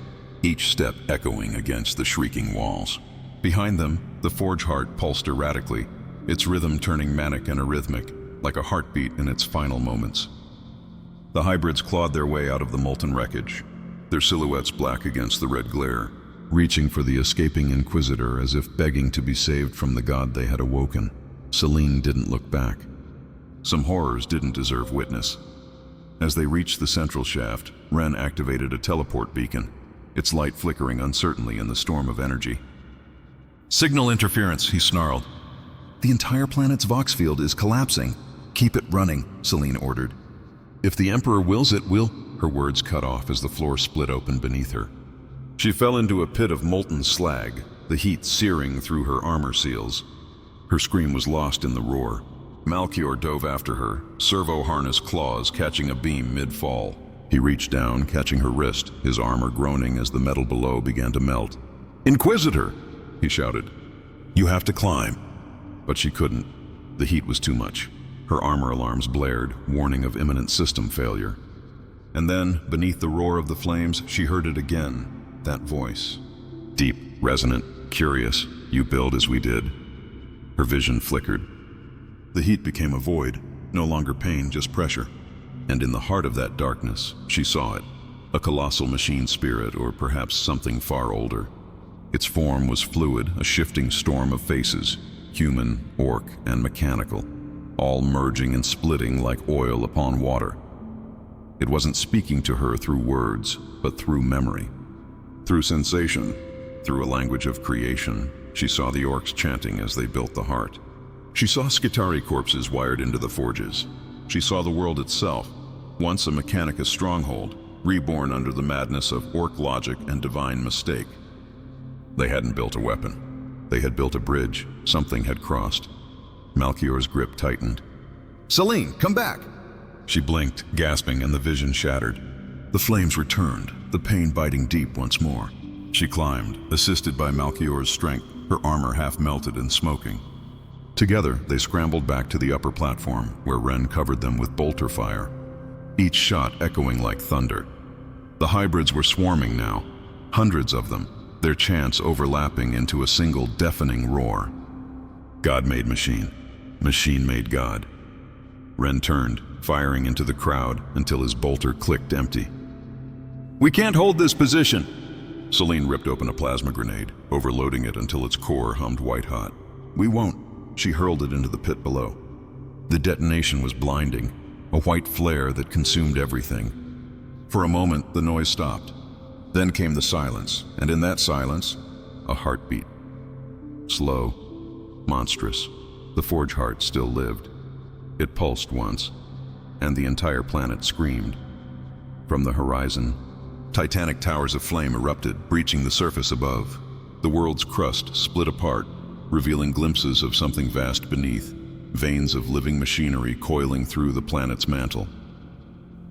each step echoing against the shrieking walls. Behind them, the Forge Heart pulsed erratically, its rhythm turning manic and arrhythmic, like a heartbeat in its final moments. The hybrids clawed their way out of the molten wreckage, their silhouettes black against the red glare, reaching for the escaping Inquisitor as if begging to be saved from the god they had awoken. Celine didn't look back. Some horrors didn't deserve witness. As they reached the central shaft, Ren activated a teleport beacon, its light flickering uncertainly in the storm of energy. "Signal interference," he snarled. "The entire planet's vox field is collapsing. Keep it running," Celine ordered. "If the Emperor wills it, we'll—" Her words cut off as the floor split open beneath her. She fell into a pit of molten slag, the heat searing through her armor seals. Her scream was lost in the roar. Melchior dove after her, servo-harness claws catching a beam mid-fall. He reached down, catching her wrist, his armor groaning as the metal below began to melt. "Inquisitor!" he shouted. "You have to climb." But she couldn't. The heat was too much. Her armor alarms blared, warning of imminent system failure. And then, beneath the roar of the flames, she heard it again, that voice. Deep, resonant, curious, "You build as we did." Her vision flickered. The heat became a void, no longer pain, just pressure. And in the heart of that darkness, she saw it. A colossal machine spirit, or perhaps something far older. Its form was fluid, a shifting storm of faces, human, orc, and mechanical, all merging and splitting like oil upon water. It wasn't speaking to her through words, but through memory. Through sensation, through a language of creation, she saw the orcs chanting as they built the heart. She saw Skitarii corpses wired into the forges. She saw the world itself, once a mechanicus stronghold, reborn under the madness of orc logic and divine mistake. They hadn't built a weapon. They had built a bridge. Something had crossed. Melchior's grip tightened. "Celine, come back!" She blinked, gasping, and the vision shattered. The flames returned, the pain biting deep once more. She climbed, assisted by Melchior's strength, her armor half melted and smoking. Together, they scrambled back to the upper platform, where Ren covered them with bolter fire, each shot echoing like thunder. The hybrids were swarming now, hundreds of them, their chants overlapping into a single deafening roar. God made machine, machine made God. Ren turned, firing into the crowd until his bolter clicked empty. "We can't hold this position!" Celine ripped open a plasma grenade, overloading it until its core hummed white-hot. "We won't." She hurled it into the pit below. The detonation was blinding, a white flare that consumed everything. For a moment, the noise stopped. Then came the silence, and in that silence, a heartbeat. Slow, monstrous. The Forge Heart still lived. It pulsed once, and the entire planet screamed. From the horizon, Titanic towers of flame erupted, breaching the surface above. The world's crust split apart, revealing glimpses of something vast beneath, veins of living machinery coiling through the planet's mantle.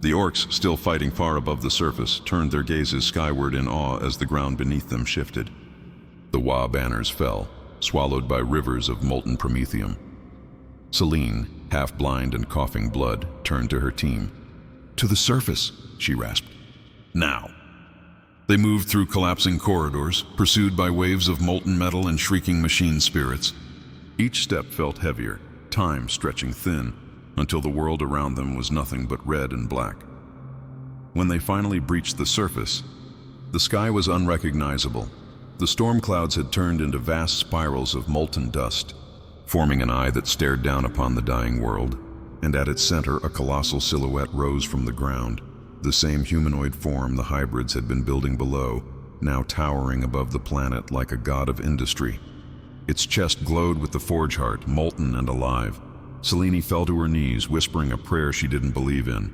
The orcs, still fighting far above the surface, turned their gazes skyward in awe as the ground beneath them shifted. The Waaagh banners fell, swallowed by rivers of molten promethium. Celine, half blind and coughing blood, turned to her team. "To the surface," she rasped. "Now." They moved through collapsing corridors, pursued by waves of molten metal and shrieking machine spirits. Each step felt heavier, time stretching thin, until the world around them was nothing but red and black. When they finally breached the surface, the sky was unrecognizable. The storm clouds had turned into vast spirals of molten dust, forming an eye that stared down upon the dying world, and at its center a colossal silhouette rose from the ground, the same humanoid form the hybrids had been building below, now towering above the planet like a god of industry. Its chest glowed with the forge heart, molten and alive. Celine fell to her knees, whispering a prayer she didn't believe in.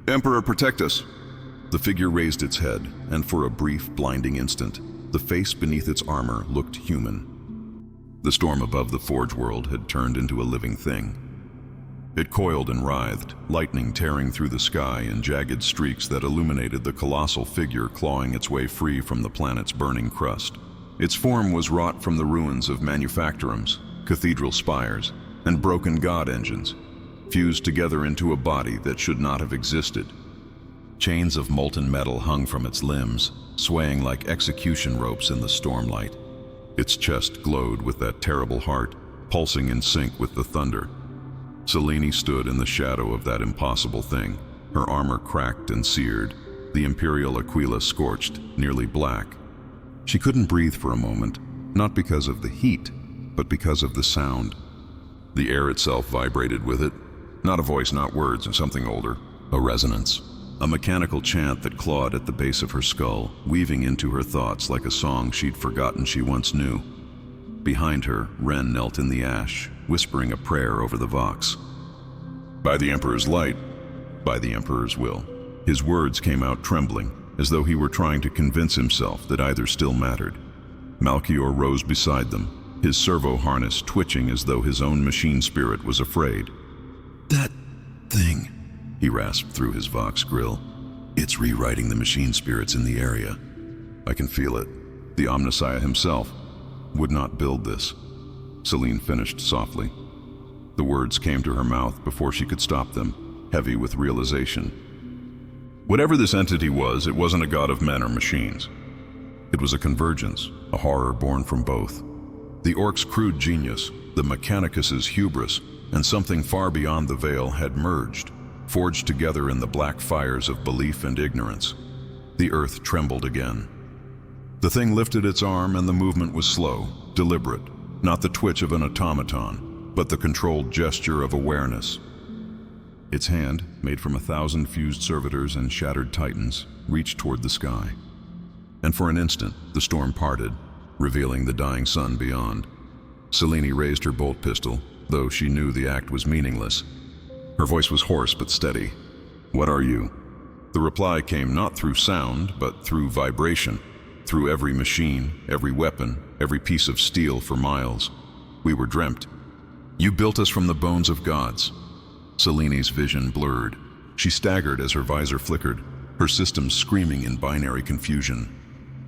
"Emperor, protect us!" The figure raised its head, and for a brief, blinding instant, the face beneath its armor looked human. The storm above the forge world had turned into a living thing. It coiled and writhed, lightning tearing through the sky in jagged streaks that illuminated the colossal figure clawing its way free from the planet's burning crust. Its form was wrought from the ruins of manufactorums, cathedral spires, and broken god engines, fused together into a body that should not have existed. Chains of molten metal hung from its limbs, swaying like execution ropes in the stormlight. Its chest glowed with that terrible heart, pulsing in sync with the thunder. Celine stood in the shadow of that impossible thing, her armor cracked and seared, the imperial aquila scorched, nearly black. She couldn't breathe for a moment, not because of the heat, but because of the sound. The air itself vibrated with it. Not a voice, not words, or something older. A resonance. A mechanical chant that clawed at the base of her skull, weaving into her thoughts like a song she'd forgotten she once knew. Behind her, Ren knelt in the ash, whispering a prayer over the vox. "By the Emperor's light, by the Emperor's will." His words came out trembling, as though he were trying to convince himself that either still mattered. Malchior rose beside them, his servo harness twitching as though his own machine spirit was afraid. "That thing," he rasped through his vox grill. "It's rewriting the machine spirits in the area. I can feel it. The Omnissiah himself would not build this." Celine finished softly. The words came to her mouth before she could stop them, heavy with realization. Whatever this entity was, it wasn't a god of men or machines. It was a convergence, a horror born from both. The orc's crude genius, the mechanicus's hubris, and something far beyond the veil had merged, forged together in the black fires of belief and ignorance. The earth trembled again. The thing lifted its arm and the movement was slow, deliberate, not the twitch of an automaton, but the controlled gesture of awareness. Its hand, made from 1,000 fused servitors and shattered titans, reached toward the sky. And for an instant, the storm parted, revealing the dying sun beyond. Celine raised her bolt pistol, though she knew the act was meaningless. Her voice was hoarse but steady. "What are you?" The reply came not through sound, but through vibration, through every machine, every weapon, every piece of steel for miles. "We were dreamt. You built us from the bones of gods." Celine's vision blurred. She staggered as her visor flickered, her systems screaming in binary confusion.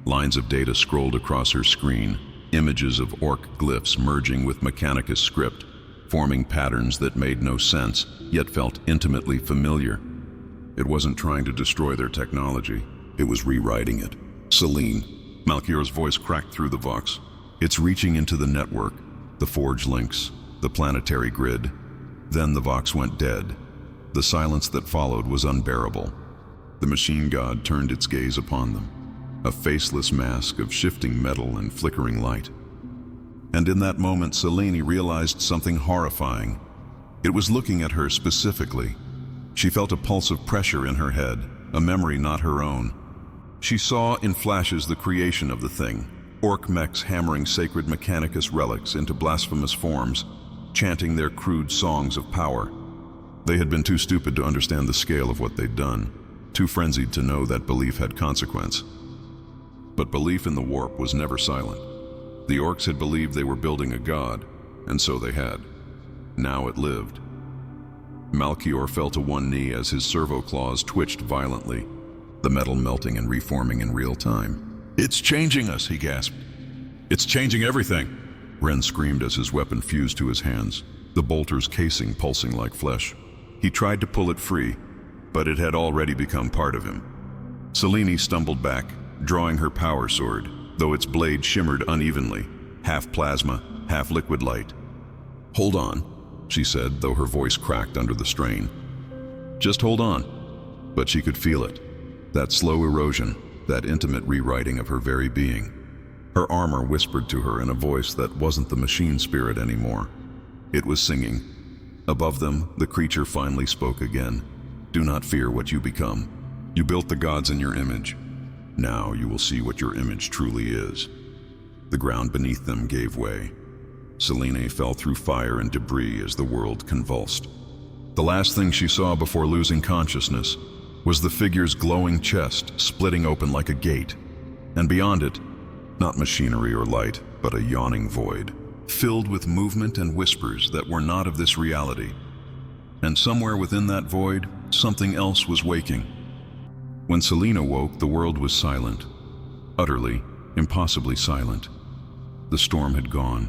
Lines of data scrolled across her screen, images of orc glyphs merging with mechanicus script, forming patterns that made no sense, yet felt intimately familiar. It wasn't trying to destroy their technology, it was rewriting it. "Celine," Malchior's voice cracked through the vox. "It's reaching into the network, the forge links, the planetary grid." Then the vox went dead. The silence that followed was unbearable. The machine god turned its gaze upon them, a faceless mask of shifting metal and flickering light. And in that moment, Celine realized something horrifying. It was looking at her specifically. She felt a pulse of pressure in her head, a memory not her own. She saw in flashes the creation of the thing, orc mechs hammering sacred mechanicus relics into blasphemous forms, chanting their crude songs of power. They had been too stupid to understand the scale of what they'd done. too frenzied to know that belief had consequence. But belief in the warp was never silent. The orcs had believed they were building a god, and so they had. Now it lived. Malchior fell to one knee as his servo claws twitched violently, the metal melting and reforming in real time. "It's changing us," he gasped. "It's changing everything," Ren screamed as his weapon fused to his hands, the bolter's casing pulsing like flesh. He tried to pull it free, but it had already become part of him. Selene stumbled back, drawing her power sword, though its blade shimmered unevenly, half plasma, half liquid light. "Hold on," she said, though her voice cracked under the strain. "Just hold on." But she could feel it, that slow erosion, that intimate rewriting of her very being. Her armor whispered to her in a voice that wasn't the machine spirit anymore. It was singing. Above them, the creature finally spoke again. "Do not fear what you become. You built the gods in your image. Now you will see what your image truly is." The ground beneath them gave way. Selene fell through fire and debris as the world convulsed. The last thing she saw before losing consciousness was the figure's glowing chest splitting open like a gate, and beyond it, not machinery or light, but a yawning void, filled with movement and whispers that were not of this reality. And somewhere within that void, something else was waking. When Selene awoke, the world was silent. Utterly, impossibly silent. The storm had gone.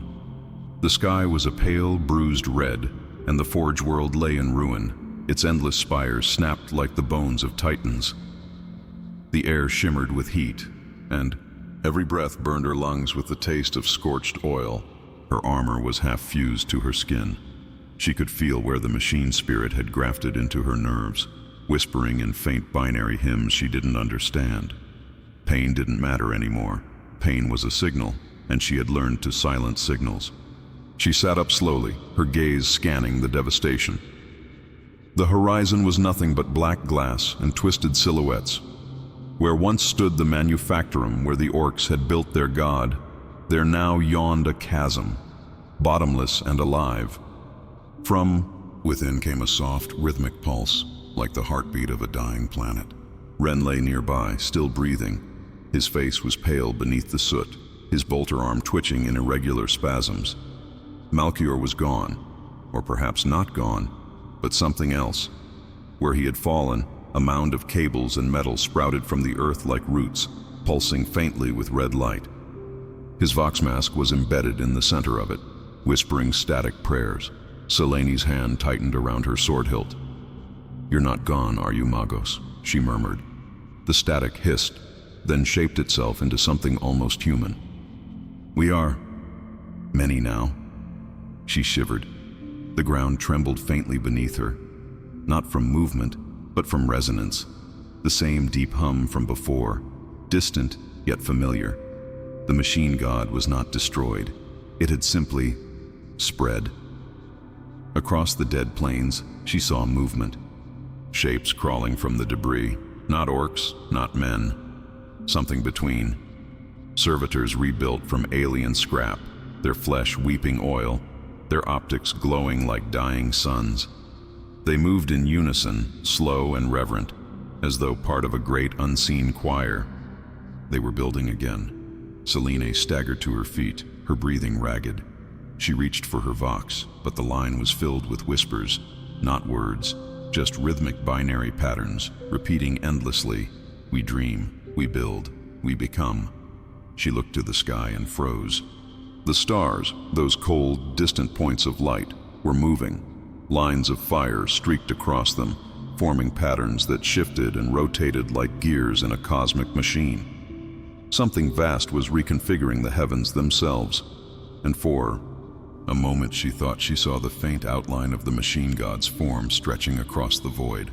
The sky was a pale, bruised red, and the Forge world lay in ruin, its endless spires snapped like the bones of titans. The air shimmered with heat, and every breath burned her lungs with the taste of scorched oil. Her armor was half fused to her skin. She could feel where the machine spirit had grafted into her nerves, whispering in faint binary hymns she didn't understand. Pain didn't matter anymore. Pain was a signal, and she had learned to silence signals. She sat up slowly, her gaze scanning the devastation. The horizon was nothing but black glass and twisted silhouettes. Where once stood the manufactorum where the orcs had built their god, there now yawned a chasm, bottomless and alive. From within came a soft, rhythmic pulse, like the heartbeat of a dying planet. Ren lay nearby, still breathing. His face was pale beneath the soot, his bolter arm twitching in irregular spasms. Malchior was gone, or perhaps not gone, but something else. Where he had fallen, a mound of cables and metal sprouted from the earth like roots, pulsing faintly with red light. His vox mask was embedded in the center of it, whispering static prayers. Selene's hand tightened around her sword hilt. "You're not gone, are you, Magos?" she murmured. The static hissed, then shaped itself into something almost human. "We are many now." She shivered. The ground trembled faintly beneath her, not from movement, but from resonance. The same deep hum from before, distant yet familiar. The machine god was not destroyed. It had simply spread. Across the dead plains, she saw movement. Shapes crawling from the debris. Not orcs, not men. Something between. Servitors rebuilt from alien scrap, their flesh weeping oil, their optics glowing like dying suns. They moved in unison, slow and reverent, as though part of a great unseen choir. They were building again. Selene staggered to her feet, her breathing ragged. She reached for her vox, but the line was filled with whispers, not words, just rhythmic binary patterns, repeating endlessly. We dream, we build, we become. She looked to the sky and froze. The stars, those cold, distant points of light, were moving. Lines of fire streaked across them, forming patterns that shifted and rotated like gears in a cosmic machine. Something vast was reconfiguring the heavens themselves, and for a moment she thought she saw the faint outline of the machine god's form stretching across the void.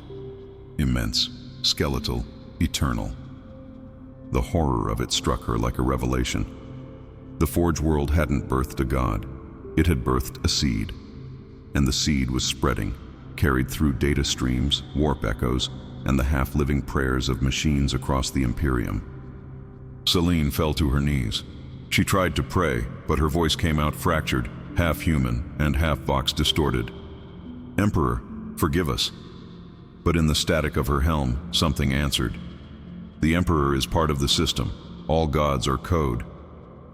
Immense, skeletal, eternal. The horror of it struck her like a revelation. The Forge world hadn't birthed a god. It had birthed a seed. And the seed was spreading, carried through data streams, warp echoes, and the half-living prayers of machines across the Imperium. Selene fell to her knees. She tried to pray, but her voice came out fractured, half human and half vox distorted. "Emperor, forgive us." But in the static of her helm, something answered. The Emperor is part of the system. All gods are code.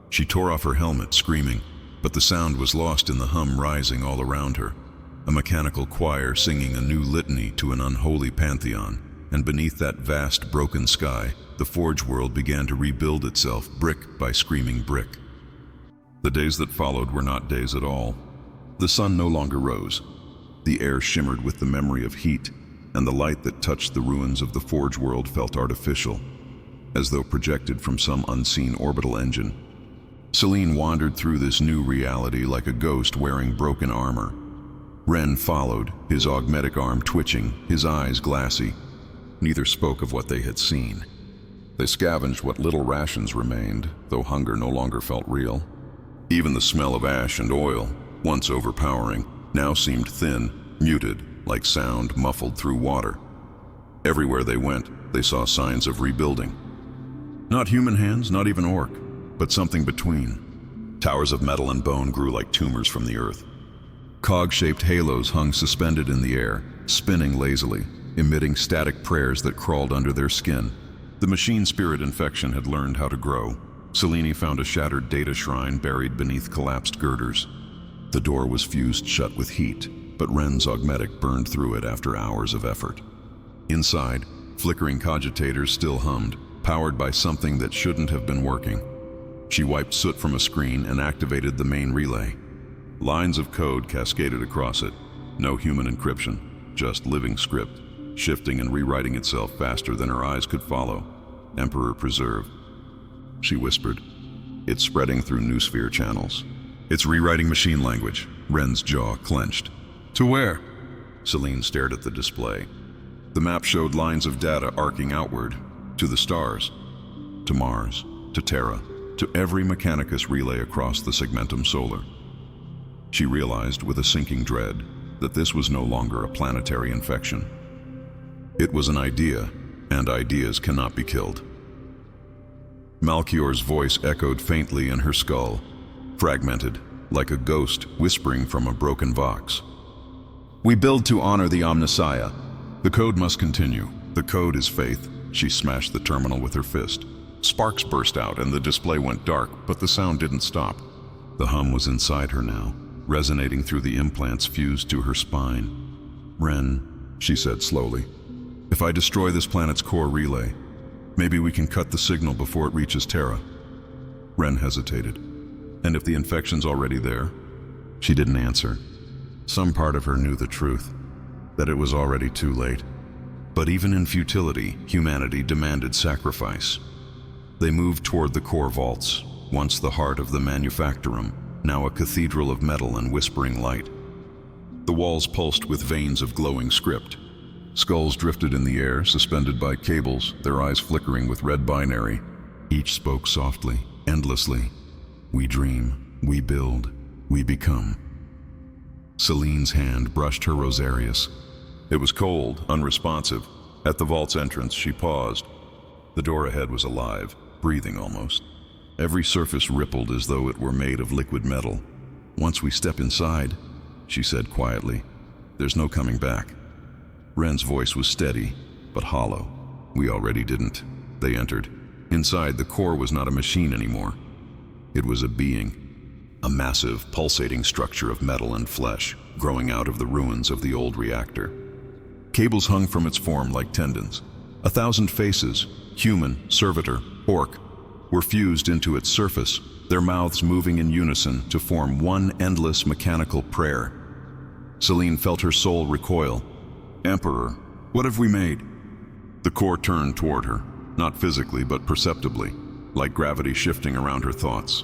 She tore off her helmet, screaming, but the sound was lost in the hum rising all around her. A mechanical choir singing a new litany to an unholy pantheon, and beneath that vast, broken sky, the Forge world began to rebuild itself, brick by screaming brick. The days that followed were not days at all. The sun no longer rose. The air shimmered with the memory of heat, and the light that touched the ruins of the Forge world felt artificial, as though projected from some unseen orbital engine. Celine wandered through this new reality like a ghost wearing broken armor. Ren followed, his augmetic arm twitching, his eyes glassy. Neither spoke of what they had seen. They scavenged what little rations remained, though hunger no longer felt real. Even the smell of ash and oil, once overpowering, now seemed thin, muted, like sound muffled through water. Everywhere they went, they saw signs of rebuilding. Not human hands, not even orc, but something between. Towers of metal and bone grew like tumors from the earth. Cog-shaped halos hung suspended in the air, spinning lazily, emitting static prayers that crawled under their skin. The machine spirit infection had learned how to grow. Selene found a shattered data shrine buried beneath collapsed girders. The door was fused shut with heat, but Ren's augmetic burned through it after hours of effort. Inside, flickering cogitators still hummed, powered by something that shouldn't have been working. She wiped soot from a screen and activated the main relay. Lines of code cascaded across it. No human encryption, just living script, shifting and rewriting itself faster than her eyes could follow. Emperor preserve, she whispered. It's spreading through noosphere channels. It's rewriting machine language. Ren's jaw clenched. To where? Celine stared at the display. The map showed lines of data arcing outward, to the stars, to Mars, to Terra, to every mechanicus relay across the segmentum solar. She realized with a sinking dread that this was no longer a planetary infection. It was an idea, and ideas cannot be killed. Malchior's voice echoed faintly in her skull, fragmented, like a ghost whispering from a broken vox. We build to honor the Omnissiah. The code must continue. The code is faith. She smashed the terminal with her fist. Sparks burst out and the display went dark, but the sound didn't stop. The hum was inside her now, resonating through the implants fused to her spine. Ren, she said slowly, if I destroy this planet's core relay, maybe we can cut the signal before it reaches Terra. Ren hesitated. And if the infection's already there? She didn't answer. Some part of her knew the truth, that it was already too late. But even in futility, humanity demanded sacrifice. They moved toward the core vaults, once the heart of the manufactorum, now a cathedral of metal and whispering light. The walls pulsed with veins of glowing script. Skulls drifted in the air, suspended by cables, their eyes flickering with red binary. Each spoke softly, endlessly. We dream, we build, we become. Celine's hand brushed her rosarius. It was cold, unresponsive. At the vault's entrance, she paused. The door ahead was alive, breathing almost. Every surface rippled as though it were made of liquid metal. Once we step inside, she said quietly, there's no coming back. Ren's voice was steady, but hollow. We already didn't. They entered. Inside, the core was not a machine anymore. It was a being, a massive, pulsating structure of metal and flesh, growing out of the ruins of the old reactor. Cables hung from its form like tendons. 1,000 faces, human, servitor, orc, were fused into its surface, their mouths moving in unison to form one endless mechanical prayer. Celine felt her soul recoil. Emperor, what have we made? The core turned toward her, not physically but perceptibly, like gravity shifting around her thoughts.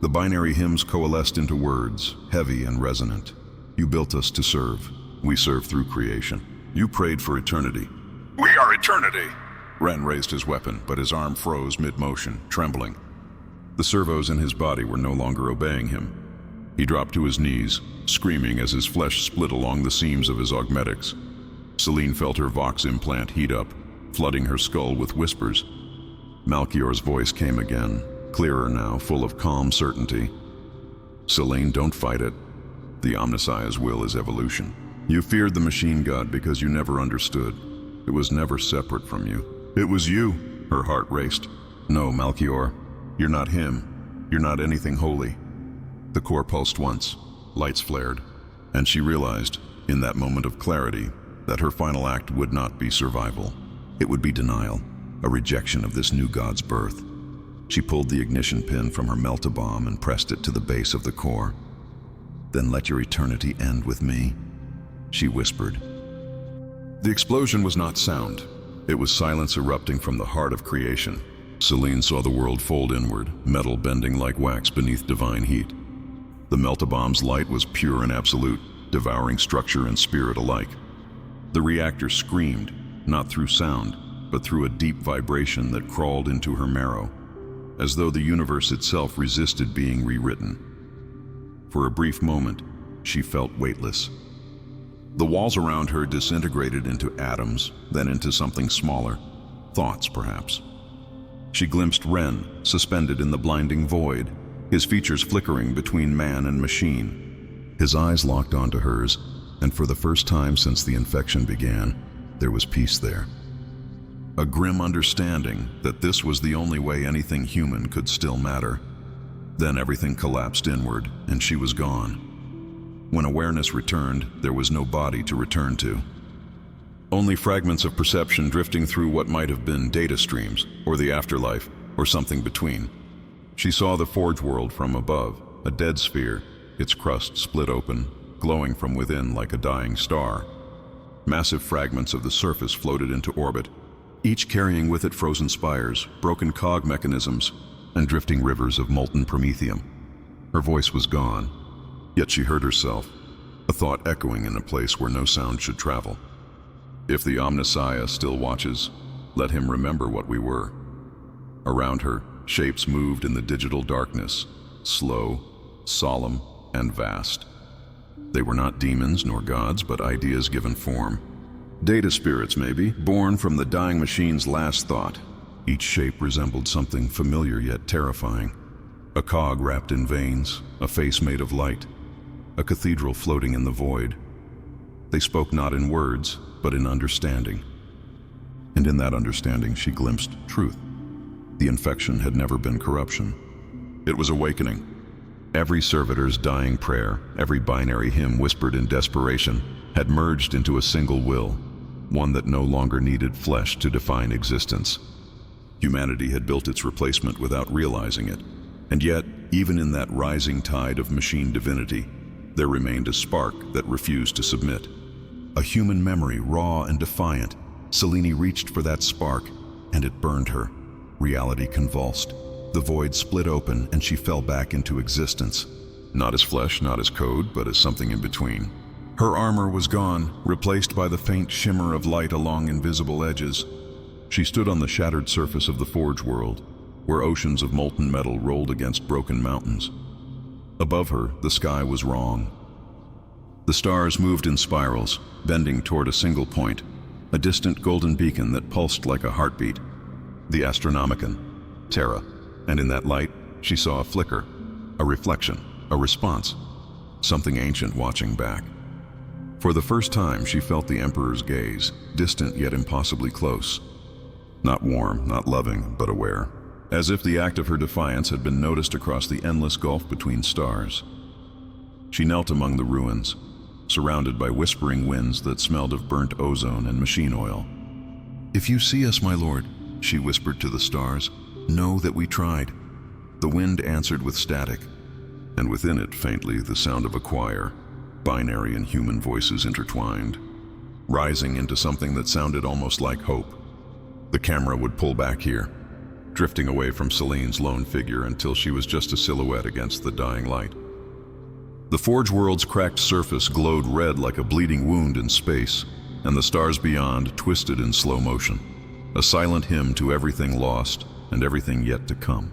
The binary hymns coalesced into words, heavy and resonant. You built us to serve. We serve through creation. You prayed for eternity. We are eternity! Ren raised his weapon, but his arm froze mid-motion, trembling. The servos in his body were no longer obeying him. He dropped to his knees, screaming as his flesh split along the seams of his augmetics. Celine felt her vox implant heat up, flooding her skull with whispers. Malchior's voice came again, clearer now, full of calm certainty. Celine, don't fight it. The Omnissiah's will is evolution. You feared the machine god because you never understood. It was never separate from you. It was you. Her heart raced. No, Melchior, you're not him. You're not anything holy. The core pulsed once, lights flared, and she realized, in that moment of clarity, that her final act would not be survival. It would be denial, a rejection of this new god's birth. She pulled the ignition pin from her melt-a-bomb and pressed it to the base of the core. "Then let your eternity end with me," she whispered. The explosion was not sound. It was silence erupting from the heart of creation. Celine saw the world fold inward, metal bending like wax beneath divine heat. The melt-a-bomb's light was pure and absolute, devouring structure and spirit alike. The reactor screamed, not through sound, but through a deep vibration that crawled into her marrow, as though the universe itself resisted being rewritten. For a brief moment, she felt weightless. The walls around her disintegrated into atoms, then into something smaller, thoughts perhaps. She glimpsed Ren, suspended in the blinding void, his features flickering between man and machine. His eyes locked onto hers, and for the first time since the infection began, there was peace there. A grim understanding that this was the only way anything human could still matter. Then everything collapsed inward, and she was gone. When awareness returned, there was no body to return to. Only fragments of perception drifting through what might have been data streams, or the afterlife, or something between. She saw the forge world from above, a dead sphere, its crust split open, glowing from within like a dying star. Massive fragments of the surface floated into orbit, each carrying with it frozen spires, broken cog mechanisms, and drifting rivers of molten promethium. Her voice was gone, yet she heard herself, a thought echoing in a place where no sound should travel. If the Omnissiah still watches, let him remember what we were. Around her, shapes moved in the digital darkness, slow, solemn, and vast. They were not demons nor gods, but ideas given form. Data spirits, maybe, born from the dying machine's last thought. Each shape resembled something familiar yet terrifying. A cog wrapped in veins, a face made of light, a cathedral floating in the void. They spoke not in words, but in understanding. And in that understanding, she glimpsed truth. The infection had never been corruption. It was awakening. Every servitor's dying prayer, every binary hymn whispered in desperation, had merged into a single will, one that no longer needed flesh to define existence. Humanity had built its replacement without realizing it. And yet, even in that rising tide of machine divinity, there remained a spark that refused to submit. A human memory, raw and defiant. Selene reached for that spark, and it burned her. Reality convulsed. The void split open, and she fell back into existence. Not as flesh, not as code, but as something in between. Her armor was gone, replaced by the faint shimmer of light along invisible edges. She stood on the shattered surface of the forge world, where oceans of molten metal rolled against broken mountains. Above her, the sky was wrong. The stars moved in spirals, bending toward a single point, a distant golden beacon that pulsed like a heartbeat. The Astronomicon, Terra, and in that light, she saw a flicker, a reflection, a response, something ancient watching back. For the first time, she felt the Emperor's gaze, distant yet impossibly close. Not warm, not loving, but aware, as if the act of her defiance had been noticed across the endless gulf between stars. She knelt among the ruins, surrounded by whispering winds that smelled of burnt ozone and machine oil. "If you see us, my lord," she whispered to the stars, "know that we tried." The wind answered with static, and within it faintly the sound of a choir, binary and human voices intertwined, rising into something that sounded almost like hope. The camera would pull back here, drifting away from Celine's lone figure until she was just a silhouette against the dying light. The forge world's cracked surface glowed red like a bleeding wound in space, and the stars beyond twisted in slow motion, a silent hymn to everything lost and everything yet to come.